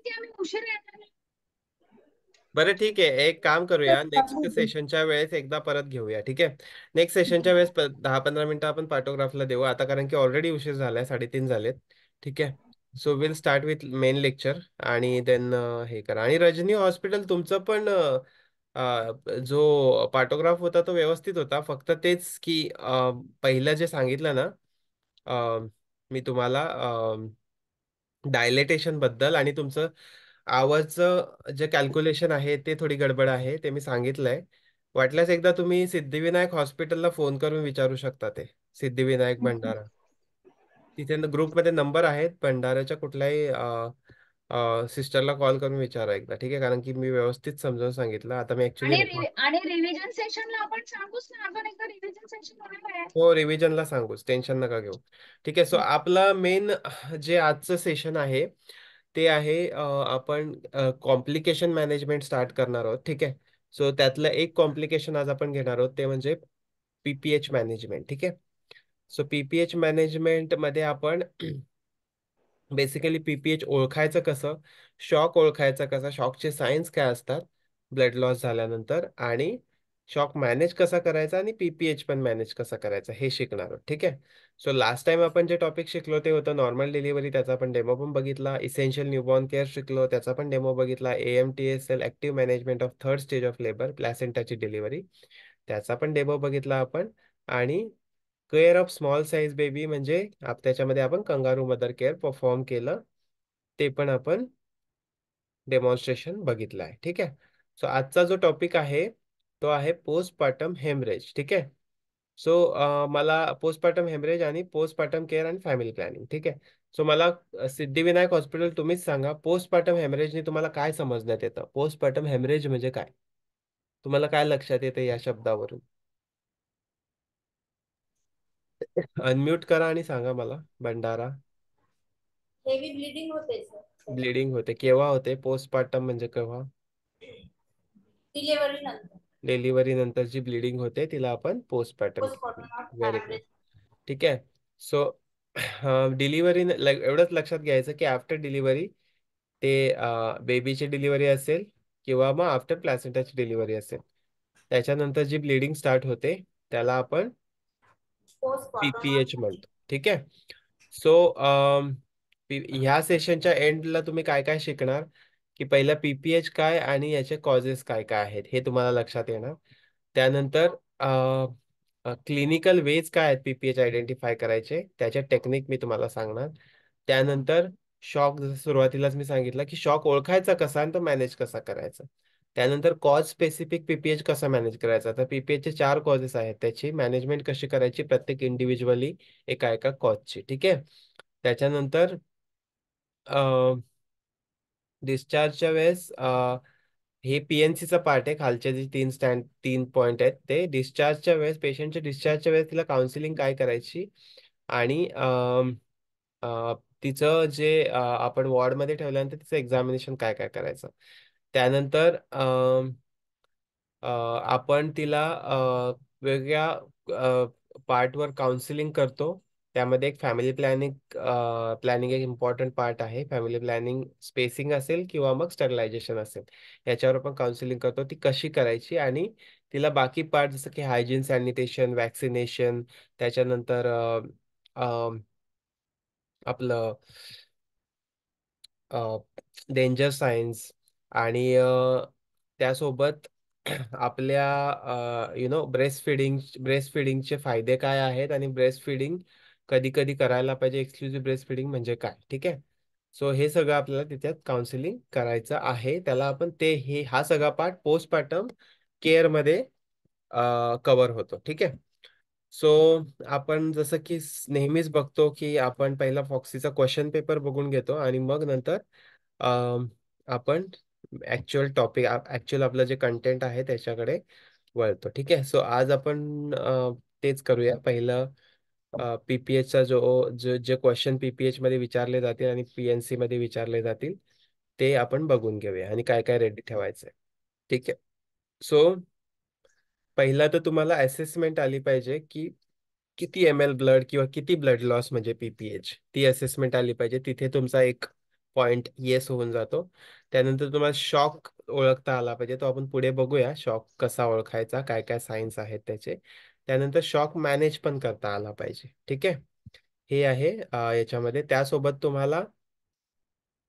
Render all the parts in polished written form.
की आम्ही उशीर येणार आहे. बरं ठीक आहे, एक काम करूया, नेक्स्ट तर सेशनच्या वेळेस एकदा परत घेऊया, ठीक आहे. नेक्स्ट सेशनच्या वेळेस 10-15 मिनिटं आपण पार्टोग्राफला देऊ आता, कारण की ऑलरेडी उशीर झालाय, 3:30 झालेत. ठीक आहे. So will start with main lecture आणि देन हे करा. आणि रजनी हॉस्पिटल तुमचं पण जो पार्टोग्राफ होता तो व्यवस्थित होता, फक्त तेच की पहिलं जे सांगितलं ना, अ, मी तुम्हाला डायलेटेशन बद्दल आणि तुमचं आवाजचं जे कॅल्क्युलेशन आहे ते थोडी गडबड आहे, ते मी सांगितलंय. वाटल्यास एकदा तुम्ही सिद्धिविनायक हॉस्पिटलला फोन करून विचारू शकता ते. सिद्धिविनायक भंडारा, तिथे ग्रुपमध्ये नंबर आहेत, भंडाऱ्याच्या कुठल्याही सिस्टरला कॉल करून विचारा एकदा, ठीक आहे, कारण की मी व्यवस्थित समजावून सांगितलं. आता मी ऍक्च्युली आणि रिव्हिजन सेशनला आपण सांगूच ना, आपण एकदा रिव्हिजन सेशन होणार आहे. हो, रिव्हिजनला सांगूच, टेन्शन नका घेऊ. ठीक आहे. सो आपला मेन जे आजचं सेशन आहे ते आहे आपण कॉम्प्लिकेशन मॅनेजमेंट स्टार्ट करणार आहोत, ठीक आहे. सो त्यातलं एक कॉम्प्लिकेशन आज आपण घेणार आहोत, ते म्हणजे पीपीएच मॅनेजमेंट, ठीक आहे. सो पीपीएच मॅनेजमेंट मध्ये आपण बेसिकली पीपीएच ओळखायचं कसं, शॉक ओळखायचा कसा, शॉकचे सायन्स काय असतात ब्लड लॉस झाल्यानंतर, आणि शॉक मॅनेज कसा करायचा आणि पीपीएच पण मॅनेज कसा करायचा हे शिकणार आहोत, ठीक आहे. सो लास्ट टाइम आपण जे टॉपिक शिकलो ते होतं नॉर्मल डिलिव्हरी, त्याचा आपण डेमो पण बघितला. इसेन्शियल न्यूबॉर्न केअर शिकलो, त्याचा पण डेमो बघितला. AMTSL active management of third stage of labour, प्लॅसेंटाची डिलिव्हरी, त्याचा पण डेमो बघितला आपण. आणि care of small size baby म्हणजे त्याच्यामध्ये आपण कंगारू मदर केअर परफॉर्म केलं, ते पण आपण डेमॉन्स्ट्रेशन बघितलं आहे, ठीक आहे. सो आजचा जो टॉपिक आहे तो आहे पोस्टपार्टम हेमरेज, ठीक आहे. सो मला पोस्टपार्टम हेमरेज आणि पोस्टपार्टम केअर आणि फॅमिली प्लॅनिंग, ठीक आहे. सो मला सिद्धिविनायक हॉस्पिटल तुम्हीच सांगा, पोस्टपार्टम हेमरेजने तुम्हाला काय समजण्यात येतं, पोस्टपार्टम हेमरेज म्हणजे काय, तुम्हाला काय लक्षात येतं या शब्दावरून? अनम्यूट करा आणि सांगा मला, भंडारा. हेवी ब्लिडिंग होते सर, ब्लिडिंग होते केव्हा होते, पोस्टपार्टम म्हणजे केव्हा? डिलिव्हरी नंतर. डिलिव्हरी नंतर जी ब्लिडिंग होते तिला आपण postpartum. Postmortem not very good. Haemorrhage. ठीक आहे. सो डिलिव्हरी एवढंच लक्षात घ्यायचं की आफ्टर डिलिव्हरी ते बेबीची डिलिव्हरी असेल किंवा मग आफ्टर प्लॅसेंटाची डिलिव्हरी असेल, त्याच्यानंतर जी ब्लिडिंग स्टार्ट होते त्याला आपण पोस्टमॉर्टम पीपीएच नॉट. म्हणतो, ठीक आहे. सो ह्या सेशनच्या एंडला तुम्ही काय काय शिकणार, की पहिला पीपीएच काय आणि याचे कॉजेस काय काय आहेत हे तुम्हाला लक्षात येणार. त्यानंतर क्लिनिकल वेज काय आहेत पीपीएच आयडेंटिफाय करायचे, त्याच्या टेक्निक मी तुम्हाला सांगणार. त्यानंतर शॉक, जसं सुरुवातीलाच मी सांगितलं की शॉक ओळखायचा कसा आणि तो मॅनेज कसा करायचा. त्यानंतर कॉज स्पेसिफिक पीपीएच कसा मॅनेज करायचा, तर पीपीएचचे 4 कॉजेस आहेत, त्याची मॅनेजमेंट कशी करायची प्रत्येक इंडिव्हिज्युअली एका एका कॉजची, ठीक आहे. त्याच्यानंतर डिस्चार्जच्या वेळेस हे पीएनसीचा पार्ट आहे, खालचे जे 3 पॉईंट आहेत ते डिस्चार्जच्या वेळेस, पेशंटच्या डिस्चार्जच्या वेळेस तिला काउन्सिलिंग काय करायची, आणि तिचं जे आपण वॉर्डमध्ये ठेवल्यानंतर तिचं एक्झामिनेशन काय काय करायचं. त्यानंतर आपण तिला वेगवेगळ्या पार्टवर काउन्सिलिंग करतो. त्यामध्ये एक फॅमिली प्लॅनिंग, प्लॅनिंग एक इम्पॉर्टंट पार्ट आहे. फॅमिली प्लॅनिंग स्पेसिंग असेल किंवा मग स्टरलायझेशन असेल, याच्यावर आपण काउन्सिलिंग करतो, ती कशी करायची. आणि तिला बाकी पार्ट जसं की हायजीन, सॅनिटेशन, वॅक्सिनेशन, त्याच्यानंतर आपलं डेंजर सायन्स, आणि त्यासोबत आपल्या ब्रेस्ट फिडिंगचे फायदे काय आहेत, आणि ब्रेस्ट फिडिंग कधी कधी करायला पाहिजे, एक्सक्लुझिव्ह ब्रेस्ट फिडिंग म्हणजे काय, ठीक आहे. सो हे सगळं आपल्याला तिच्यात काउन्सिलिंग करायचं आहे, त्याला आपण हा सगळा पार्ट पोस्टपार्टम केअर मध्ये कव्हर होतो, ठीक आहे. सो आपण जसं की नेहमीच बघतो की आपण पहिला फॉक्सीचा क्वेश्चन पेपर बघून घेतो आणि मग नंतर आपण ऍक्च्युअल आपलं जे कंटेंट आहे त्याच्याकडे वळतो, ठीक आहे. सो आज आपण तेच करूया. पहिलं पीपीएचचा जे क्वेश्चन पीपीएच मध्ये विचारले जातील आणि पीएनसी मध्ये विचारले जातील ते आपण बघून घेऊया आणि काय काय रेडी ठेवायचंय, ठीक आहे. सो पहिला तर तुम्हाला असेसमेंट आली पाहिजे की किती एम एल ब्लड किंवा किती ब्लड लॉस म्हणजे पीपीएच, ती असेसमेंट आली पाहिजे. तिथे तुमचा एक पॉइंट येस होऊन जातो. त्यानंतर तुम्हाला शॉक ओळखता आला पाहिजे, तो आपण पुढे बघूया शॉक कसा ओळखायचा, काय काय सायन्स आहेत त्याचे. त्यानंतर शॉक मॅनेज पण करता आला पाहिजे. ठीक आहे, हे आहे याच्यामध्ये. त्यासोबत तुम्हाला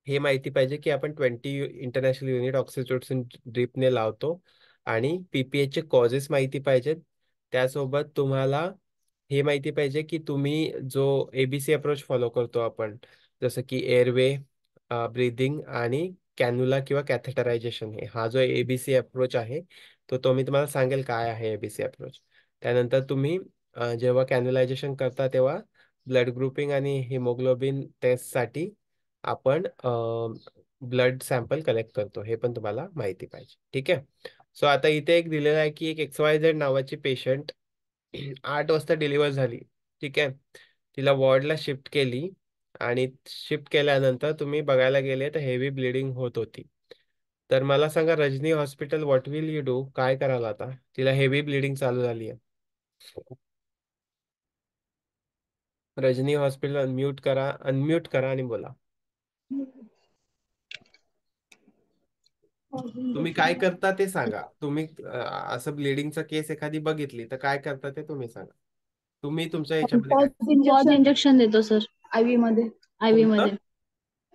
हे माहिती पाहिजे की आपण 20 इंटरनॅशनल युनिट ऑक्सिटोसिन ड्रिपने लावतो, आणि पीपीएच चे कॉजेस माहिती पाहिजेत. त्यासोबत तुम्हाला हे माहिती पाहिजे की तुम्ही जो एबीसी अप्रोच फॉलो करतो आपण, जसं की एअरवे, ब्रीदिंग आणि कॅन्युला किंवा कॅथेटरायझेशन, हा जो एबीसी अप्रोच आहे तो मी तुम्हाला सांगेल काय आहे एबीसी अप्रोच. त्यानंतर तुम्ही जेव्हा कॅन्युलायझेशन करता तेव्हा ब्लड ग्रुपिंग आणि हिमोग्लोबिन टेस्टसाठी आपण ब्लड सॅम्पल कलेक्ट करतो, हे पण तुम्हाला माहिती पाहिजे. ठीक आहे. सो आता इथे एक दिलेलं आहे की एक XYZ नावाची पेशंट 8 वाजता डिलिव्हर झाली. ठीक आहे, तिला वॉर्डला शिफ्ट केली, आणि शिफ्ट केल्यानंतर तुम्ही बघायला गेले तर हेवी ब्लिडिंग होत होती. तर मला सांगा, Rajani hospital, what will you do, काय कराल आता? तिला हेवी ब्लिडिंग चालू झाली आहे. रजनी हॉस्पिटल अनम्यूट करा आणि बोला. तुम्ही काय करता ते सांगा. तुम्ही असं ब्लिडिंगचा केस एखादी बघितली तर काय करता ते तुम्ही सांगा. तुम्ही तुमच्या याच्यामध्ये काय? पॉज इंजेक्शन देतो सर, आयव्ही मध्ये. आयव्ही कोणतं? मध्ये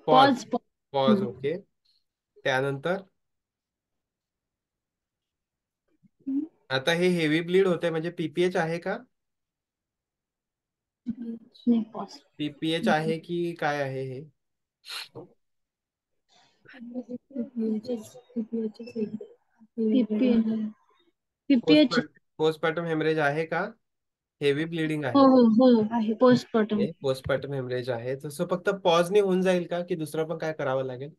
pause. Pause pause. Pause, okay. त्यानंतर आता हे हेवी ब्लीड होते म्हणजे पीपीएच आहे का? नाही पॉज. पीपीएच आहे की काय आहे हे? पीपीएच. पोस्टपार्टम हेमरेज आहे का? हेवी ब्लीडिंग हो आहे. हो हो आहे पोस्टमॉर्टम. पोस्टपार्टम हेमरेज आहे, तसं फक्त पॉजने होऊन जाईल का, की दुसरं पण काय करावं लागेल?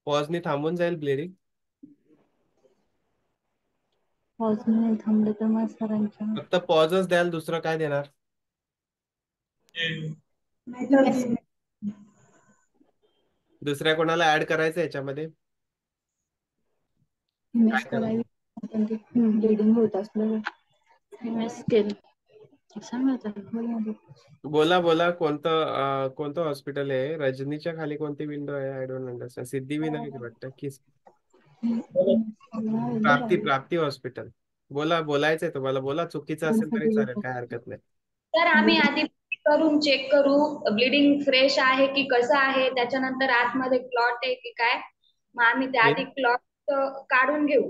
पॉजने थांबून जाईल ब्लिडिंग? पॉज नाही थांबले तर मग सरांच्या फक्त पॉजच द्याल, दुसरं काय देणार? दुसऱ्या कोणाला ऍड करायचं याच्यामध्ये? काय करावं? ब्लिडिंग होत असलं केलं सांगायचं. बोला बोला, कोणतं हॉस्पिटल आहे? रजनीच्या खाली कोणती विंडो आहे? I don't understand. सिद्धिविनायक वाटतं की प्राप्ती हॉस्पिटल? बोला, बोलायचंय तुम्हाला, बोला. चुकीचं असेल तरी चालेल, काय हरकत नाही. तर आम्ही आधी करून चेक करू ब्लिडिंग फ्रेश आहे की कसं आहे, त्याच्यानंतर आतमध्ये क्लॉट आहे की काय, मग आम्ही ते आधी क्लॉट काढून घेऊ.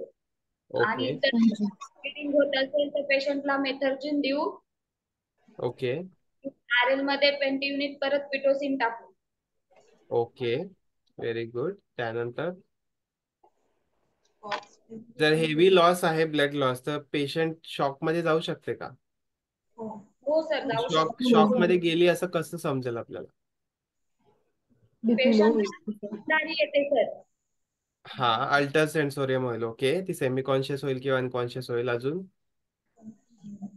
आणि ओके जर ब्लिडिंग होत असेल तर पेशंटला मेथर्जिन देऊ. ओके आरएल मध्ये 20 युनिट परत पिटोसिन टाकू. Okay, very good. त्यानंतर जर हेवी लॉस आहे, ब्लड लॉस, तर पेशंट शॉक मध्ये जाऊ शकते का? हो सर, जाऊ शॉक शकतो. मध्ये गेली असं कसं समजेल आपल्याला? पेशंट येते सर. हा, अल्टर सेन्सोरियम होईल. ओके, ती सेमी कॉन्शियस होईल किंवा अनकॉन्शियस होईल. अजून?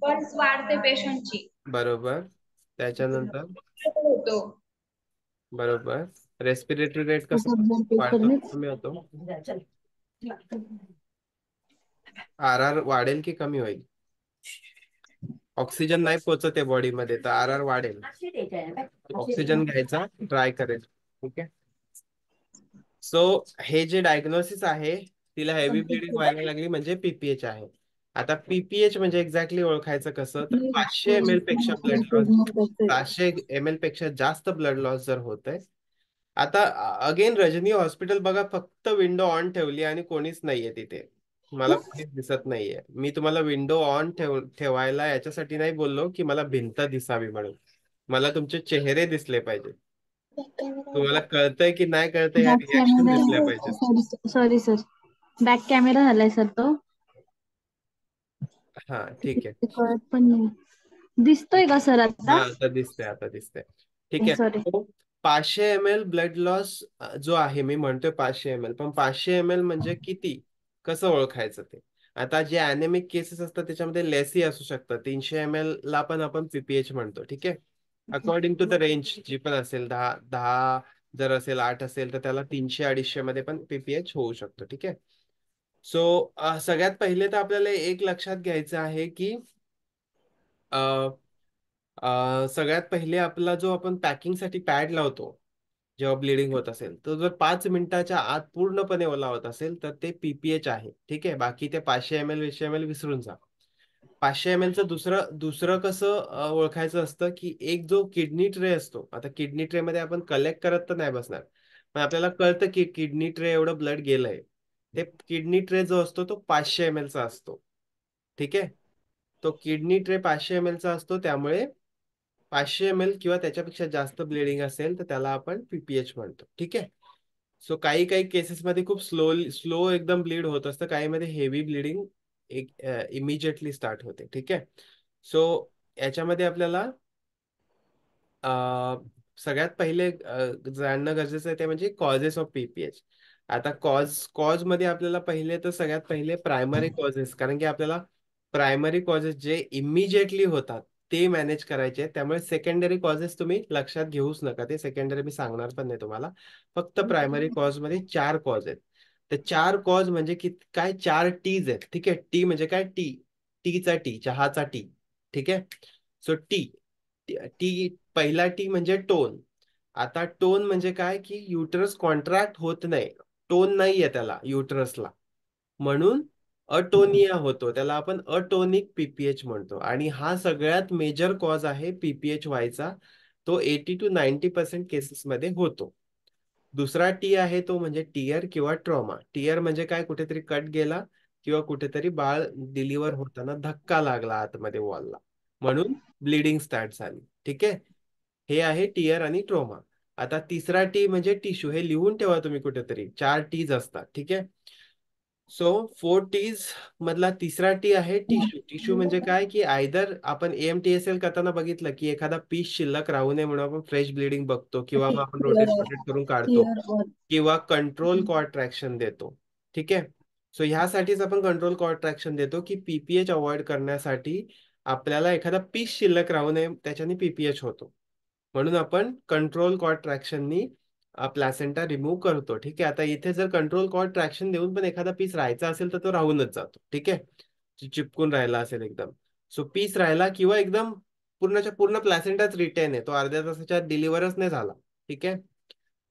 पल्स वाढते पेशंटची. बरोबर. त्याच्यानंतर? होतो. बरोबर. रेस्पिरेटरी रेट कसा वाढतो, कमी होतो? आर आर वाढेल की कमी होईल? ऑक्सिजन नाही पोहोचत आहे बॉडीमध्ये, तर आर आर वाढेल. ऑक्सिजन घ्यायचा ट्राय करेल. ठीक आहे. सो हे जे डायग्नोसिस आहे, तिला हेवी ब्लिडिंग व्हायला लागली म्हणजे पीपीएच आहे. आता पीपीएच म्हणजे एक्झॅक्टली ओळखायचं कसं, तर 500 ml पेक्षा ब्लड लॉस, 500 ml पेक्षा जास्त ब्लड लॉस जर होत आहे. आता अगेन रजनी हॉस्पिटल बघा, फक्त विंडो ऑन ठेवली आणि कोणीच नाहीये तिथे, मला कोणीच दिसत नाहीये. मी तुम्हाला विंडो ऑन ठेवायला याच्यासाठी नाही बोललो की मला भिंत दिसावी म्हणून, मला तुमचे चेहरे दिसले पाहिजे. तुम्हाला कळतंय की नाही कळतंय, ह्या बॅक रिॲक्शन दिसल्या कॅमेरा, पाहिजेत. सॉरी सर, बॅक कॅमेरा झालाय सर तो. हा, ठीक आहे. ते कळत पण नाही. दिसतोय का सर हा, आता? आता दिसतंय, आता दिसतंय. ठीक आहे. सॉरी. तो 500 ml ब्लड लॉस जो आहे, मी म्हणतोय 500 ml, पण 500 ml म्हणजे किती, कसं ओळखायचं ते? आता जे अॅनेमिक केसेस असतात त्याच्यामध्ये लेसी असू शकतात. 300 ml ला पण आपण पीपीएच म्हणतो. ठीक आहे, अकॉर्डिंग टू द रेंज जी पण असेल, 10 जर असेल, 8 असेल, तर त्याला 300-250 मध्ये पण पीपीएच होऊ शकतो. ठीक आहे. सो सगळ्यात पहिले तर आपल्याला एक लक्षात घ्यायचं आहे की सगळ्यात पहिले आपला जो आपण पॅकिंगसाठी पॅड लावतो, जेव्हा ब्लिडिंग होत असेल. तो जर 5 मिनिटाच्या आत पूर्णपणे ओला होत असेल तर ते पीपीएच आहे. ठीक आहे. बाकी ते 500 ml 200 ml विसरून जा. 500 ml चं दुसरं दुसरं कसं ओळखायचं असतं की एक जो किडनी ट्रे असतो, आता किडनी ट्रे मध्ये आपण कलेक्ट करत तर नाही बसणार, पण आपल्याला कळतं की किडनी ट्रे एवढं ब्लड गेलंय. ते किडनी ट्रे जो असतो तो 500 ml चा असतो. ठीक आहे. तो किडनी ट्रे 500 ml चा असतो, त्यामुळे 500 ml किंवा त्याच्यापेक्षा जास्त ब्लिडिंग असेल तर त्याला आपण पीपीएच म्हणतो. ठीक आहे. सो काही काही केसेसमध्ये खूप स्लो एकदम ब्लीड होत असतं, काही मध्ये हेवी ब्लिडिंग एक इमिजिएटली स्टार्ट होते. ठीक आहे. सो याच्यामध्ये आपल्याला अ, सगळ्यात पहिले जाणणं गरजेचं आहे ते म्हणजे कॉजेस ऑफ पीपीएच. आता कॉज मध्ये आपल्याला पहिले तर सगळ्यात पहिले प्रायमरी कॉजेस, कारण की आपल्याला प्रायमरी कॉजेस जे इमिजिएटली होतात ते मॅनेज करायचे आहेत. त्यामुळे सेकंडरी कॉजेस तुम्ही लक्षात घेऊच नका, ते सेकंडरी मी सांगणार पण नाही तुम्हाला. फक्त प्रायमरी कॉज मध्ये 4 कॉज आहेत. तर 4 कॉज म्हणजे की काय, 4 टीज आहेत. ठीक आहे. टी म्हणजे काय, टीचा टी, चहाचा टी. ठीक आहे. सो टी टी पहिला टी म्हणजे टोन. आता टोन म्हणजे काय की युटरस कॉन्ट्रॅक्ट होत नाही, टोन नाहीये त्याला युटरसला, म्हणून अटोनिया होतो, त्याला आपण अटोनिक पीपीएच म्हणतो. आणि हा सगळ्यात मेजर कॉज आहे पीपीएच व्हायचा. तो 80 to 90% केसेसमध्ये होतो. दुसरा टी आहे तो म्हणजे टियर किंवा ट्रॉमा. टियर म्हणजे काय, कुठेतरी कट गेला किंवा कुठेतरी बाळ डिलिव्हर होताना धक्का लागला आतमध्ये वॉलला, म्हणून ब्लिडिंग स्टार्ट झाली. ठीक आहे. हे आहे टियर आणि ट्रोमा. आता तिसरा टी म्हणजे टिश्यू. हे लिहून ठेवा तुम्ही कुठेतरी, 4 टीज असतात. ठीक आहे. सो 4 टीज मधला तिसरा टी आहे टिश्यू. टिश्यू म्हणजे काय की आयदर आपण एएमटीएसएल करताना बघितलं की एखादा पीस शिल्लक राहू नये म्हणून आपण फ्रेश ब्लिडिंग बघतो, किंवा मग आपण रोटेट करून काढतो, किंवा कंट्रोल कॉन्ट्रॅक्शन देतो. ठीक आहे. सो ह्यासाठीच आपण कंट्रोल कॉन्ट्रॅक्शन देतो की पीपीएच अवॉइड करण्यासाठी आपल्याला एखादा पीस शिल्लक राहू नये, त्याच्याने पीपीएच होतो, म्हणून आपण कंट्रोल कॉन्ट्रॅक्शननी प्लॅसेंटा रिमूव्ह करतो. ठीक आहे. आता इथे जर कंट्रोल कॉन्ट्रॅक्शन देऊन पण एखादा पीस राहायचा असेल तर तो राहूनच जातो. ठीक आहे. चिपकून राहिला असेल एकदम, सो पीस राहिला किंवा एकदम पूर्णच्या पूर्ण प्लॅसेंटाच रिटेन आहे, तो अर्ध्या तासाच्या डिलिव्हरच नाही झाला. ठीक आहे.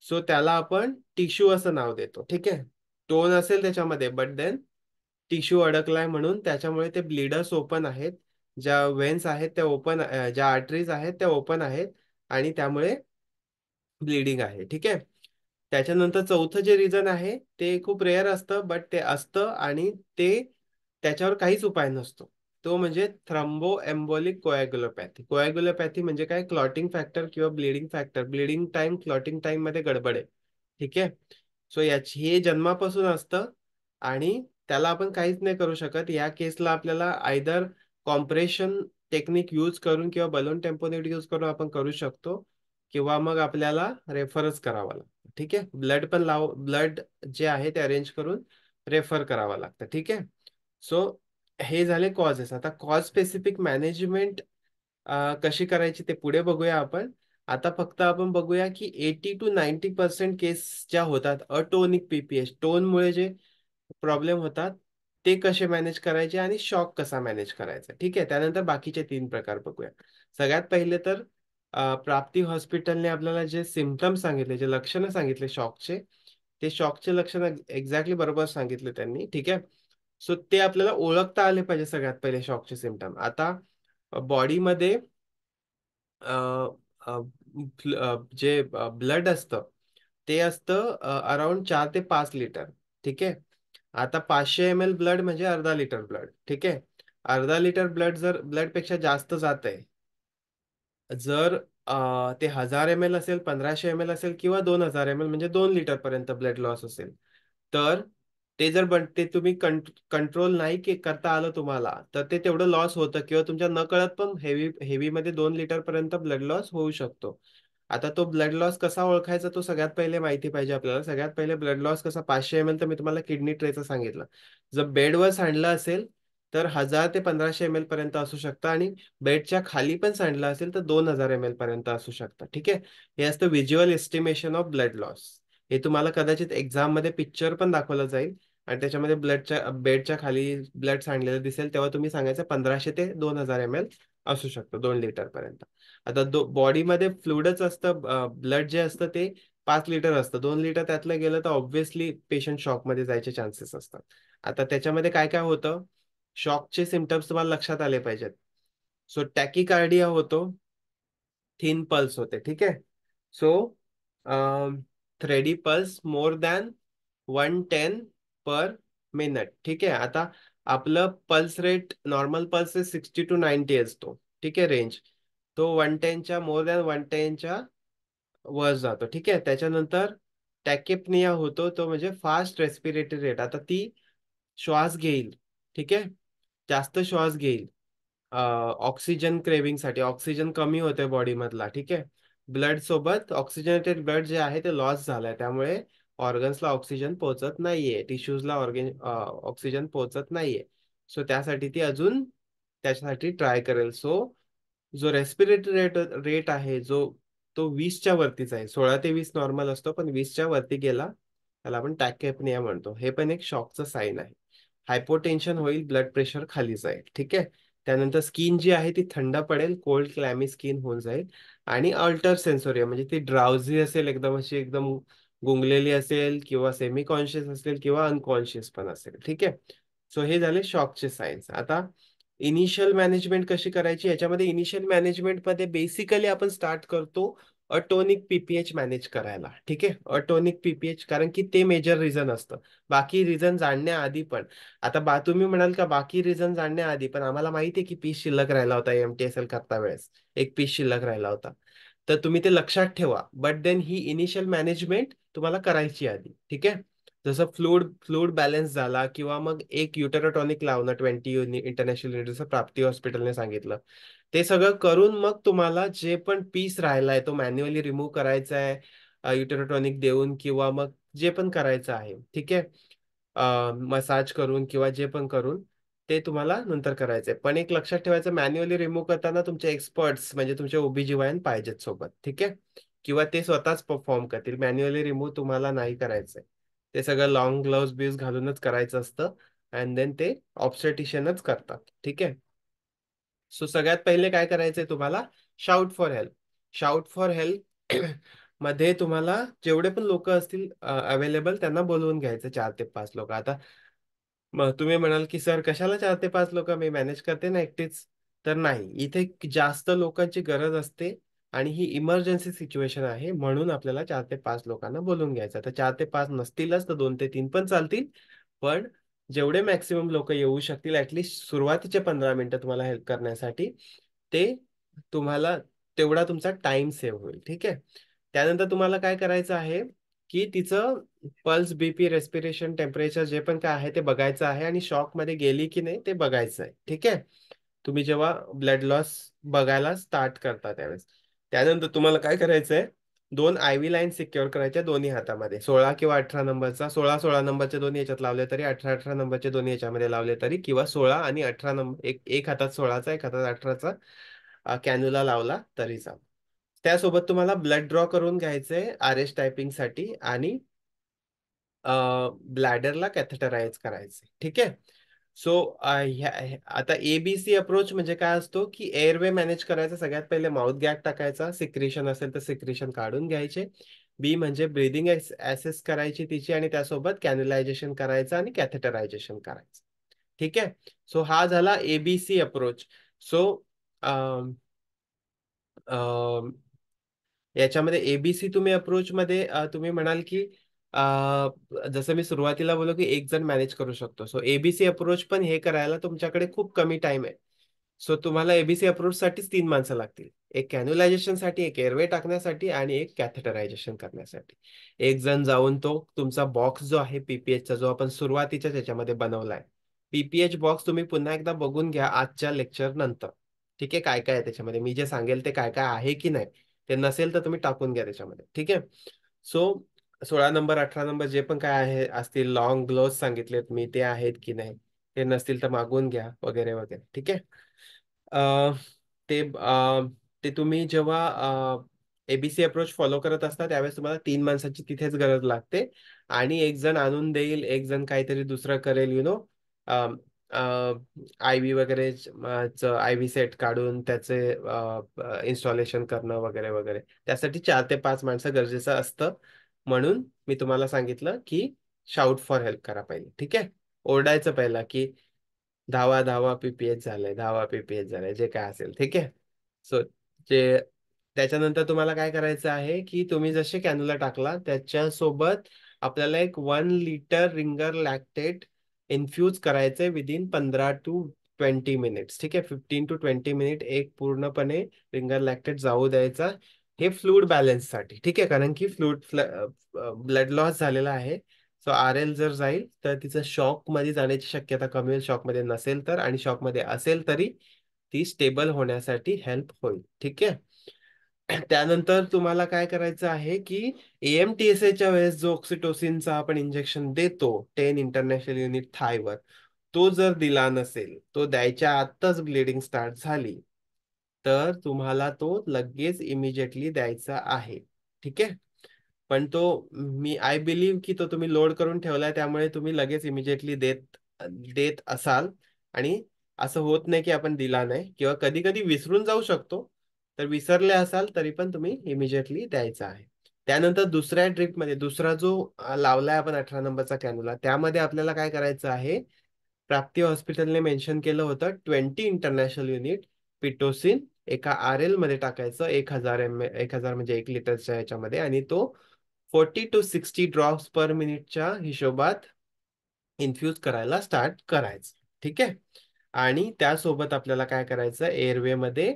सो त्याला आपण टिश्यू असं नाव देतो. ठीक आहे. टोन असेल त्याच्यामध्ये, बट देन टिश्यू अडकलाय म्हणून त्याच्यामुळे ते ब्लीडर्स ओपन आहेत, ज्या वेन्स आहेत त्या ओपन, ज्या आर्टरीज आहेत त्या ओपन आहेत, आणि त्यामुळे ब्लिडिंग आहे. ठीक आहे. त्याच्यानंतर चौथं जे रिझन आहे ते खूप रेअर असतं, बट ते असतं, आणि ते त्याच्यावर काहीच उपाय नसतो. तो म्हणजे थ्रम्बो एम्बोलिक कोॲग्युलोपॅथी. कोॲग्युलोपॅथी म्हणजे काय, क्लॉटिंग फॅक्टर किंवा bleeding factor, bleeding time clotting time मध्ये गडबड आहे. ठीक आहे. सो याची हे जन्मापासून असतं, आणि त्याला आपण काहीच नाही करू शकत. या केसला आपल्याला आयदर कॉम्प्रेशन टेक्निक यूज करून किंवा बलून टेम्पोनेट यूज करून आपण करू शकतो, किंवा मग आपल्याला रेफरच करावा लागतं. ठीक आहे. ब्लड जे आहे ते अरेंज करून रेफर करावं लागतं. ठीक आहे. सो हे झाले कॉजेस. आता कॉज स्पेसिफिक मॅनेजमेंट कशी करायची ते पुढे बघूया आपण. आता फक्त आपण बघूया की 80 to 90% केस ज्या होतात अटोनिक पीपीएच, टोनमुळे जे प्रॉब्लेम होतात ते कसे मॅनेज करायचे, आणि शॉक कसा मॅनेज करायचा. ठीक आहे. त्यानंतर बाकीचे 3 प्रकार बघूया. सगळ्यात पहिले तर प्राप्ती हॉस्पिटलने आपल्याला जे सिम्पटम्स सांगितले, जे लक्षणं सांगितले शॉकचे, ते शॉकचे लक्षणं एक्झॅक्टली बरोबर सांगितले त्यांनी. ठीक आहे. सो ते आपल्याला ओळखता आले पाहिजे सगळ्यात पहिले शॉकचे सिम्पटम. आता बॉडीमध्ये जे ब्लड असतं ते असतं अराउंड 4 ते 5 लिटर. ठीक आहे. आता 500 ml ब्लड म्हणजे अर्धा लिटर ब्लड. ठीक आहे. अर्धा लिटर ब्लड जर ब्लडपेक्षा जास्त जात आहे, जर ते 1000 ml असेल, 1500 ml असेल, किंवा 2000 ml म्हणजे 2 लिटर पर्यंत ब्लड लॉस असेल, तर ते जर ते तुम्ही कंट्रोल नाही करता आलं तुम्हाला, तर ते तेवढं लॉस होतं, किंवा तुमच्या नकळत पण हेवी मध्ये 2 लिटर पर्यंत ब्लड लॉस होऊ शकतो. आता तो ब्लड लॉस कसा ओळखायचा, तो सगळ्यात पहिले माहिती पाहिजे आपल्याला. सगळ्यात पहिले ब्लड लॉस कसा, 500 ml तर मी तुम्हाला किडनी ट्रेचं सांगितलं. जर बेडवर सांडलं असेल तर 1000 ते 1500 ml पर्यंत असू शकतं, आणि बेडच्या खाली पण सांडलं असेल तर 2000 ml पर्यंत असू शकतं. ठीक आहे. हे असतं visual estimation of blood loss. हे तुम्हाला कदाचित एक्झाम मध्ये पिक्चर पण दाखवलं जाईल, आणि त्याच्यामध्ये बेडच्या खाली ब्लड सांडलेलं दिसेल, तेव्हा तुम्ही सांगायचं 1500 ते 2000 ml असू शकतं, 2 लिटर पर्यंत. आता बॉडीमध्ये फ्लुइडच असतं, ब्लड जे असतं ते 5 लिटर असतं, 2 लिटर त्यातलं गेलं तर ऑब्व्हियसली पेशंट शॉकमध्ये जायचे चान्सेस असतात. आता त्याच्यामध्ये काय काय होतं, शॉकचे सिम्पटम्स तुम्हाला लक्षात आले पाहिजेत. सो टॅकिकार्डिया होतो, थिन पल्स होते, ठीक आहे. So thready pulse more than 110 पर मिनिट, ठीक आहे. आता आपलं pulse rate normal pulse 60 to 90 असतो, ठीक आहे, रेंज. तो 110च्या मोर दॅन 110च्या वर जातो, ठीक आहे. त्याच्यानंतर टॅकेपनिया होतो, तो म्हणजे फास्ट रेस्पिरेटरी रेट. आता ती श्वास घेईल, ठीक आहे, जास्त श्वास घेईल ऑक्सिजन क्रेविंगसाठी. ऑक्सिजन कमी होते बॉडीमधला, ठीक आहे. ब्लड सोबत ऑक्सिजनेटेड ब्लड जे आहे ते लॉस झालंय, त्यामुळे ऑर्गन्सला ऑक्सिजन पोहोचत नाहीये, टिश्यूजला ऑक्सिजन पोहोचत नाहीये. सो त्यासाठी ती अजून त्याच्यासाठी ट्राय करेल. सो जो रेस्पिरेटरी रेट आहे तो 20च्या वरतीच आहे. 16 ते 20 नॉर्मल असतो, पण 20च्या वरती गेला त्याला आपण टॅकेपनिया म्हणतो. हे पण एक शॉकचं साईन आहे. हायपोटेन्शन होईल, ब्लड प्रेशर खाली जाईल, ठीक आहे. त्यानंतर स्किन जी आहे ती थंड पडेल, कोल्ड क्लॅमी स्किन होऊन जाईल. आणि अल्टर सेन्सोरिया म्हणजे ती ड्राउझी असेल, एकदम अशी एकदम गुंगलेली असेल, किंवा सेमी कॉन्शियस असेल, किंवा अनकॉन्शियस पण असेल, ठीक आहे. सो हे झाले शॉकचे सायन्स. आता इनिशियल मॅनेजमेंट कशी करायची, याच्यामध्ये इनिशियल मॅनेजमेंटमध्ये बेसिकली आपण स्टार्ट करतो अटोनिक पीपीएच मॅनेज करायला, ठीक आहे. अटोनिक पीपीएच, कारण की ते मेजर रिझन असतं. बाकी रिझन जाणण्याआधी पण, आता तुम्ही म्हणाल का बाकी रिझन जाणण्याआधी पण आम्हाला माहिती आहे की पीस शिल्लक राहिला होता एमटीएसएल करता वेळेस, एक पीस शिल्लक राहिला होता, तर तुम्ही ते लक्षात ठेवा. बट देन ही इनिशियल मॅनेजमेंट तुम्हाला करायची आधी, ठीक आहे. जसं फ्लूड फ्लूड बॅलन्स झाला, किंवा मग एक युटेरोटॉनिक लावणं 20 इंटरनॅशनल युनिट, जसं प्राप्ती हॉस्पिटलने सांगितलं. ते सगळं करून मग तुम्हाला जे पण पीस राहिलाय तो मॅन्युअली रिमूव्ह करायचा आहे, युटेरोटॉनिक देऊन, किंवा मग जे पण करायचं आहे, ठीक आहे, मसाज करून किंवा जे पण करून, ते तुम्हाला नंतर करायचंय. पण एक लक्षात ठेवायचं, मॅन्युअली रिमूव्ह करताना तुमचे एक्सपर्ट्स म्हणजे तुमचे ओबीजीवायन पाहिजेत सोबत, ठीक आहे. किंवा ते स्वतःच परफॉर्म करतील, मॅन्युअली रिमूव्ह तुम्हाला नाही करायचंय. ते सगळं लॉंग ग्लोव्स बिव्स घालूनच करायचं असतं, अँड देन ते ऑब्स्टेटिशियनच करतात, ठीक आहे. सो सगळ्यात पहिले काय करायचंय तुम्हाला, shout for help. Shout for help मध्ये तुम्हाला जेवढे पण लोक असतील अवेलेबल त्यांना बोलवून घ्यायचं, 4 ते 5 लोक. आता मग तुम्ही म्हणाल की सर कशाला 4 ते 5 लोक, मी मॅनेज करते ना एकटीच. तर नाही, इथे जास्त लोकांची गरज असते, आणि ही इमर्जन्सी सिच्युएशन आहे, म्हणून आपल्याला 4 ते 5 लोकांना बोलून घ्यायचं. तर 4 ते 5 नसतीलच तर 2 ते 3 पण चालतील, पण जेवढे मॅक्सिमम लोक येऊ शकतील, ऍटलिस्ट सुरुवातीचे 15 मिनिटं तुम्हाला हेल्प करण्यासाठी, ते तुम्हाला तेवढा तुमचा टाइम सेव्ह होईल, ठीक आहे. त्यानंतर तुम्हाला काय करायचं आहे की तिचं पल्स, बीपी, रेस्पिरेशन, टेम्परेचर जे पण काय आहे ते बघायचं आहे, आणि शॉक मध्ये गेली की नाही ते बघायचं आहे, ठीक आहे. तुम्ही जेव्हा ब्लड लॉस बघायला स्टार्ट करता त्यावेळेस. त्यानंतर तुम्हाला काय करायचंय, 2 IV लाईन सिक्युअर करायच्या दोन्ही हातामध्ये, 16 किंवा 18 नंबरचा. 16 16 नंबरचे दोन्ही याच्यात लावले तरी, 18 18 नंबरचे दोन्ही याच्यामध्ये लावले तरी, किंवा 16 आणि 18 नंबर, एक हातात 16चा एक हातात 18चा कॅन्युला लावला तरी चालेल. त्यासोबत तुम्हाला ब्लड ड्रॉ करून घ्यायचंय आरएस टायपिंग साठी, आणि ब्लॅडरला कॅथेटराइज करायचे, ठीक आहे. सो आता एबीसी अप्रोच म्हणजे काय असतो की एअरवे मॅनेज करायचा. सगळ्यात पहिले माउथ गॅग टाकायचा, सिक्रेशन असेल तर सिक्रेशन काढून घ्यायचे. बी म्हणजे ब्रीदिंग ऍसेस करायची तिची, आणि त्यासोबत कॅन्युलायझेशन करायचं आणि कॅथेटरायझेशन करायचं, ठीक आहे. सो हा झाला एबीसी अप्रोच. सो याच्यामध्ये एबीसी तुम्ही अप्रोच मध्ये तुम्ही म्हणाल की जसं मी सुरुवातीला बोललो की एक जण मॅनेज करू शकतो. सो एबीसी अप्रोच पण हे करायला तुमच्याकडे खूप कमी टाइम आहे. सो तुम्हाला एबीसी अप्रोच साठीच 3 माणसं लागतील, एक कॅन्युलायझेशन साठी, एक एअरवे टाकण्यासाठी, आणि एक कॅथेटरायझेशन करण्यासाठी. एक जण जाऊन तो तुमचा बॉक्स जो आहे पीपीएचचा, जो आपण सुरुवातीच्या त्याच्यामध्ये बनवलाय, पीपीएच बॉक्स तुम्ही पुन्हा एकदा बघून घ्या आजच्या लेक्चर नंतर, ठीक आहे. काय काय आहे त्याच्यामध्ये, मी जे सांगेल ते काय काय आहे की नाही, ते नसेल तर तुम्ही टाकून घ्या त्याच्यामध्ये, ठीक आहे. सो 16 नंबर 18 नंबर जे पण काय आहे असतील, लॉंग ग्लोव्स सांगितलेत मी, ते आहेत की नाही, ते नसतील तर मागवून घ्या, वगैरे वगैरे, ठीक आहे. अ, ते ते तुम्ही जेव्हा एबीसी अप्रोच फॉलो करत असता त्यावेळेस तुम्हाला 3 माणसाची तिथेच गरज लागते, आणि एक जण आणून देईल, एक जण काहीतरी दुसरं करेल, आय व्ही वगैरे, आय व्ही सेट काढून त्याचे इन्स्टॉलेशन करणं, वगैरे वगैरे. त्यासाठी 4 ते 5 माणसं गरजेचं असतं. म्हणून मी तुम्हाला सांगितलं की शाउट फॉर हेल्प करा पहिले. ठीक आहे, ओरडायचं पहिला की धावा धावा पीपीएच झालंय, धावा पीपीएच झालंय, जे काय असेल. ठीक आहे. सो जे त्याच्यानंतर तुम्हाला काय करायचं आहे की तुम्ही जसे कॅन्युला टाकला त्याच्यासोबत आपल्याला एक 1 लिटर रिंगर लॅक्टेट इन्फ्यूज करायचंय विदिन 15 to 20 मिनिट्स. ठीक आहे, 15 to 20 मिनिट एक पूर्णपणे रिंगर लॅक्टेट जाऊ द्यायचा. हे फ्लूइड बॅलन्स साठी. ठीक आहे, कारण की ब्लड लॉस झालेला आहे. सो आर एल जर जाईल तर तिचं शॉक मध्ये जाण्याची शक्यता कमी होईल. शॉक मध्ये नसेल तर, आणि शॉक मध्ये असेल तरी ती स्टेबल होण्यासाठी हेल्प होईल. ठीक आहे. त्यानंतर तुम्हाला काय करायचं आहे की एएमटीएसच्या वेळेस जो ऑक्सिटोसिनचा आपण इंजेक्शन देतो 10 इंटरनॅशनल युनिट थायवर, तो जर दिला नसेल, तो द्यायच्या आतच ब्लिडिंग स्टार्ट झाली, तर तुम्हाला तो लगेच इमिजिएटली द्यायचा आहे. ठीक आहे. पण तो आय बिलीव्ह की तो तुम्ही लोड करून ठेवलाय, त्यामुळे तुम्ही लगेच इमिजिएटली देत देत असाल. आणि असं होत नाही की आपण दिला नाही, किंवा कधी कधी विसरून जाऊ शकतो. तर विसरले असाल तरी पण तुम्ही इमिजिएटली द्यायचा आहे. त्यानंतर दुसऱ्या ड्रिपमध्ये दुसरा जो लावलाय आपण 18 नंबरचा कॅन्युला, त्यामध्ये आपल्याला काय करायचं आहे, प्राप्ती हॉस्पिटलने मेन्शन केलं होतं 20 इंटरनॅशनल युनिट पिटोसिन एका आर एल मध्ये टाकायचं, 1000 म्हणजे 1 लिटरच्या ह्याच्यामध्ये, आणि तो 40 to 60 ड्रॉप्स पर मिनिटच्या हिशोबात इन्फ्यूज करायला स्टार्ट करायचं. ठीक आहे. आणि त्यासोबत आपल्याला काय करायचं, एअरवे मध्ये